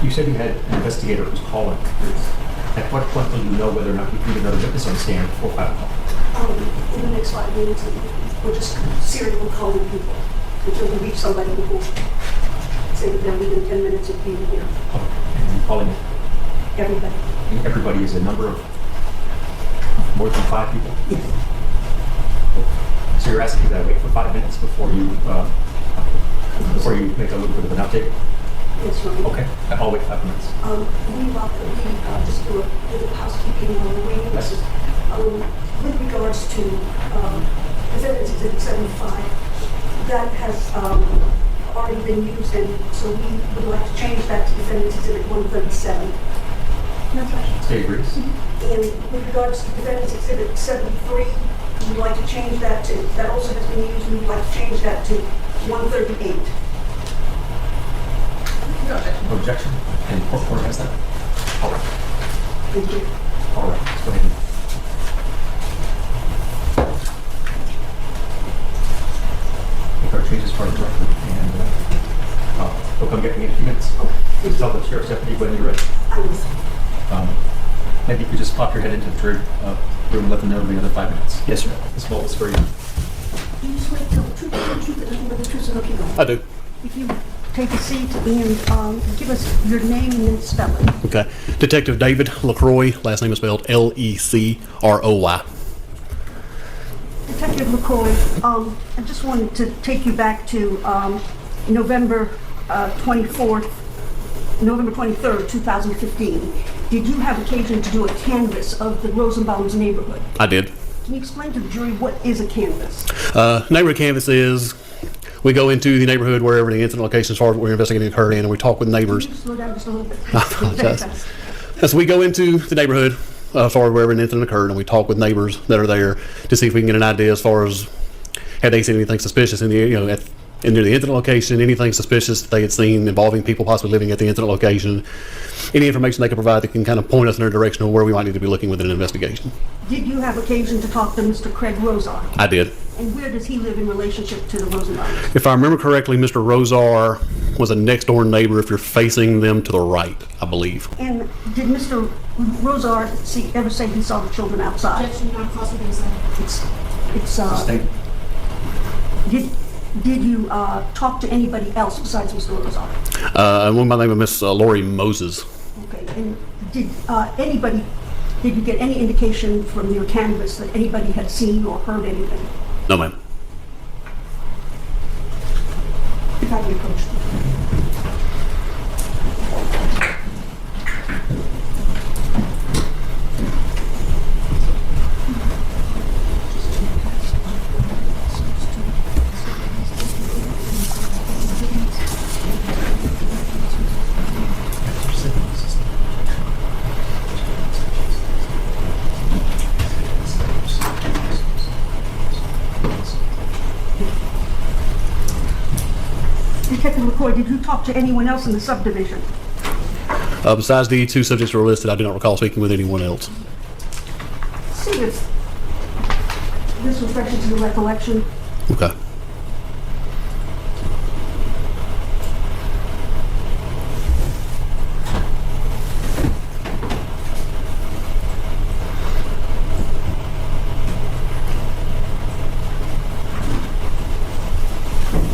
You said you had an investigator who's calling. At what point will you know whether or not you need another witness on the stand before 5 o'clock? In the next 5 minutes, we're just serial calling people until we reach somebody who will say that they're within 10 minutes of being here. Oh, and you're calling Everybody. everybody is a number of more than 5 people? Yes. So you're asking that I wait for 5 minutes before you make a little bit of an update? Yes, right. Okay, I'll wait 5 minutes. We just do a bit of housekeeping on the waiting list. With regards to Defendant's Exhibit 75, that has already been used, and so we would like to change that to Defendant's Exhibit 137. That's right. State agrees. And with regards to Defendant's Exhibit 73, we would like to change that to, that also has been used, we would like to change that to 138. No objection. And the court has that? All right. Thank you. All right, let's go ahead and... make our changes for the record, and we'll come get me in a few minutes. Please tell the sheriff's deputy when you're ready. I will. Maybe you could just pop your head into the jury room and let them know the other 5 minutes. Yes, sir. This vote is for you. You just wait till the truth and nothing but the truth and nothing but. I do. If you take a seat and give us your name and then spell it. Okay. Detective David LaCroix, last name is spelled Lecroy. Detective McCoy, I just wanted to take you back to November 24th, November 23rd, 2015, did you have occasion to do a canvass of the Rosenbaum's neighborhood? I did. Can you explain to the jury what is a canvass? Neighborhood canvass is we go into the neighborhood wherever the incident location as far as what we're investigating occurred in, and we talk with neighbors. Can you slow down just a little bit? I apologize. So we go into the neighborhood as far as wherever an incident occurred, and we talk with neighbors that are there to see if we can get an idea as far as have they seen anything suspicious in the near the incident location, anything suspicious that they had seen involving people possibly living at the incident location, any information they can provide that can kind of point us in a direction of where we might need to be looking with an investigation. Did you have occasion to talk to Mr. Craig Rosar? I did. And where does he live in relationship to the Rosenbaums? If I remember correctly, Mr. Rosar was a next door neighbor if you're facing them to the right, I believe. And did Mr. Rosar ever say he saw the children outside? Did you talk to anybody else besides Mr. Rosar? One by the name of Miss Lori Moses. Okay. And did you get any indication from your canvass that anybody had seen or heard anything? No, ma'am. If I may approach them. Detective McCoy, did you talk to anyone else in the subdivision? Besides the two subjects who were listed, I do not recall speaking with anyone else. See if this refreshes your recollection. Okay.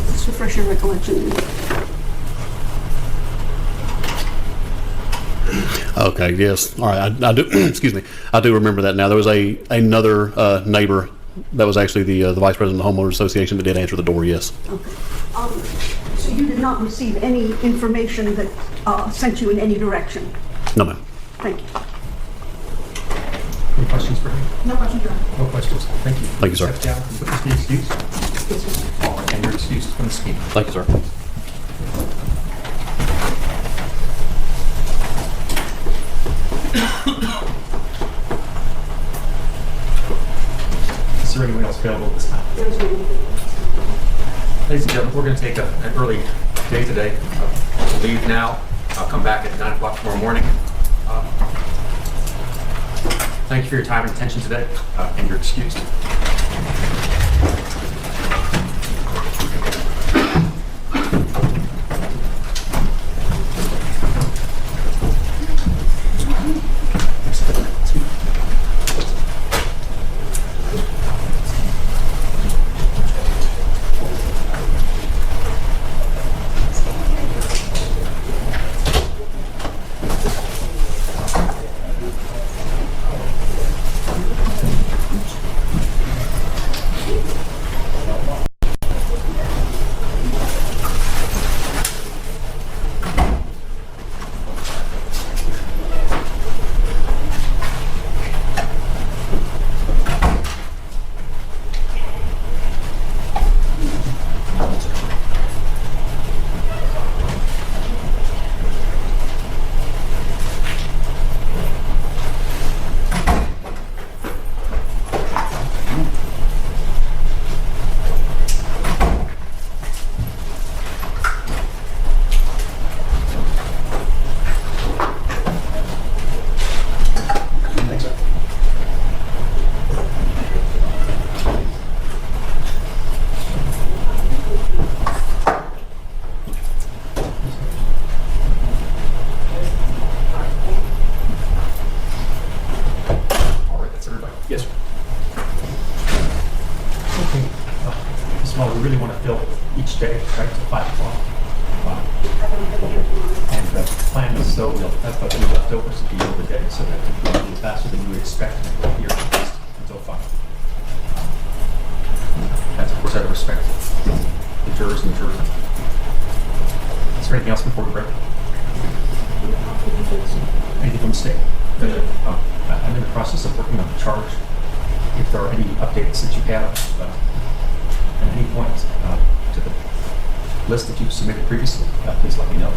Let's refresh your recollection. Okay, yes. All right, I do, excuse me, I do remember that now. There was another neighbor that was actually the vice president of the homeowners association that did answer the door, yes. Okay. So you did not receive any information that sent you in any direction? No, ma'am. Thank you. Any questions for me? No questions, Your Honor. No questions. Thank you. Thank you, sir. Step down and witness be excused. Yes, sir. All right, and you're excused from the speaking. Thank you, sir. Is there anyone else available at this time? There's no one. Ladies and gentlemen, we're going to take an early day today. We'll leave now. I'll come back at 9 o'clock tomorrow morning. Thank you for your time and attention today, and you're excused. We really want to fill each day right to 5 o'clock. And the plan was so we'll have a few leftovers at the end of the day so that it will be faster than you would expect here at least until 5. That's of course out of respect for the jurors and the jury. Is there anything else before we break? if there are any updates that you have at any point to the list that you submitted previously, please let me know. I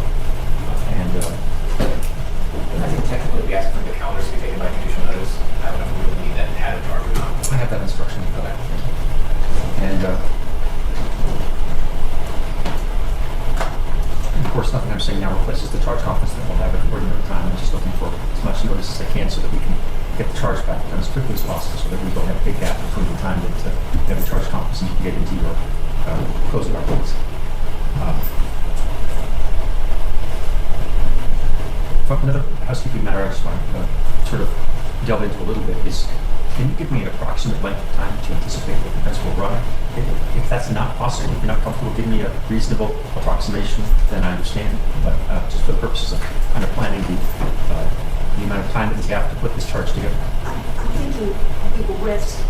think technically we asked for the calendars to be taken by judicial notice. I don't know if we really need that added charge or not. I have that instruction for that. And of course, nothing I'm saying now replaces the charge conference that we'll have at the ordinary time. I'm just looking for as much notice as I can so that we can get the charge back done as quickly as possible so that we don't have a big gap between the time that we have the charge conference and you can get into your closing arguments. From another housekeeping matter I just want to sort of delve into a little bit is, can you give me an approximate length of time to anticipate the defense will run? If that's not possible, if you're not comfortable giving me a reasonable approximation, then I understand. But just for the purposes of kind of planning the amount of time that we have to put this charge together. I'm thinking we will rest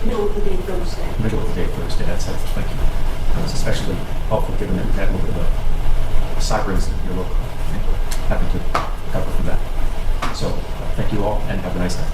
middle of the day Thursday. Middle of the day Thursday, that's helpful. Thank you. That's especially helpful given that we've had a little bit of a cyber incident here locally. Happy to recover from that. So thank you all and have a nice night.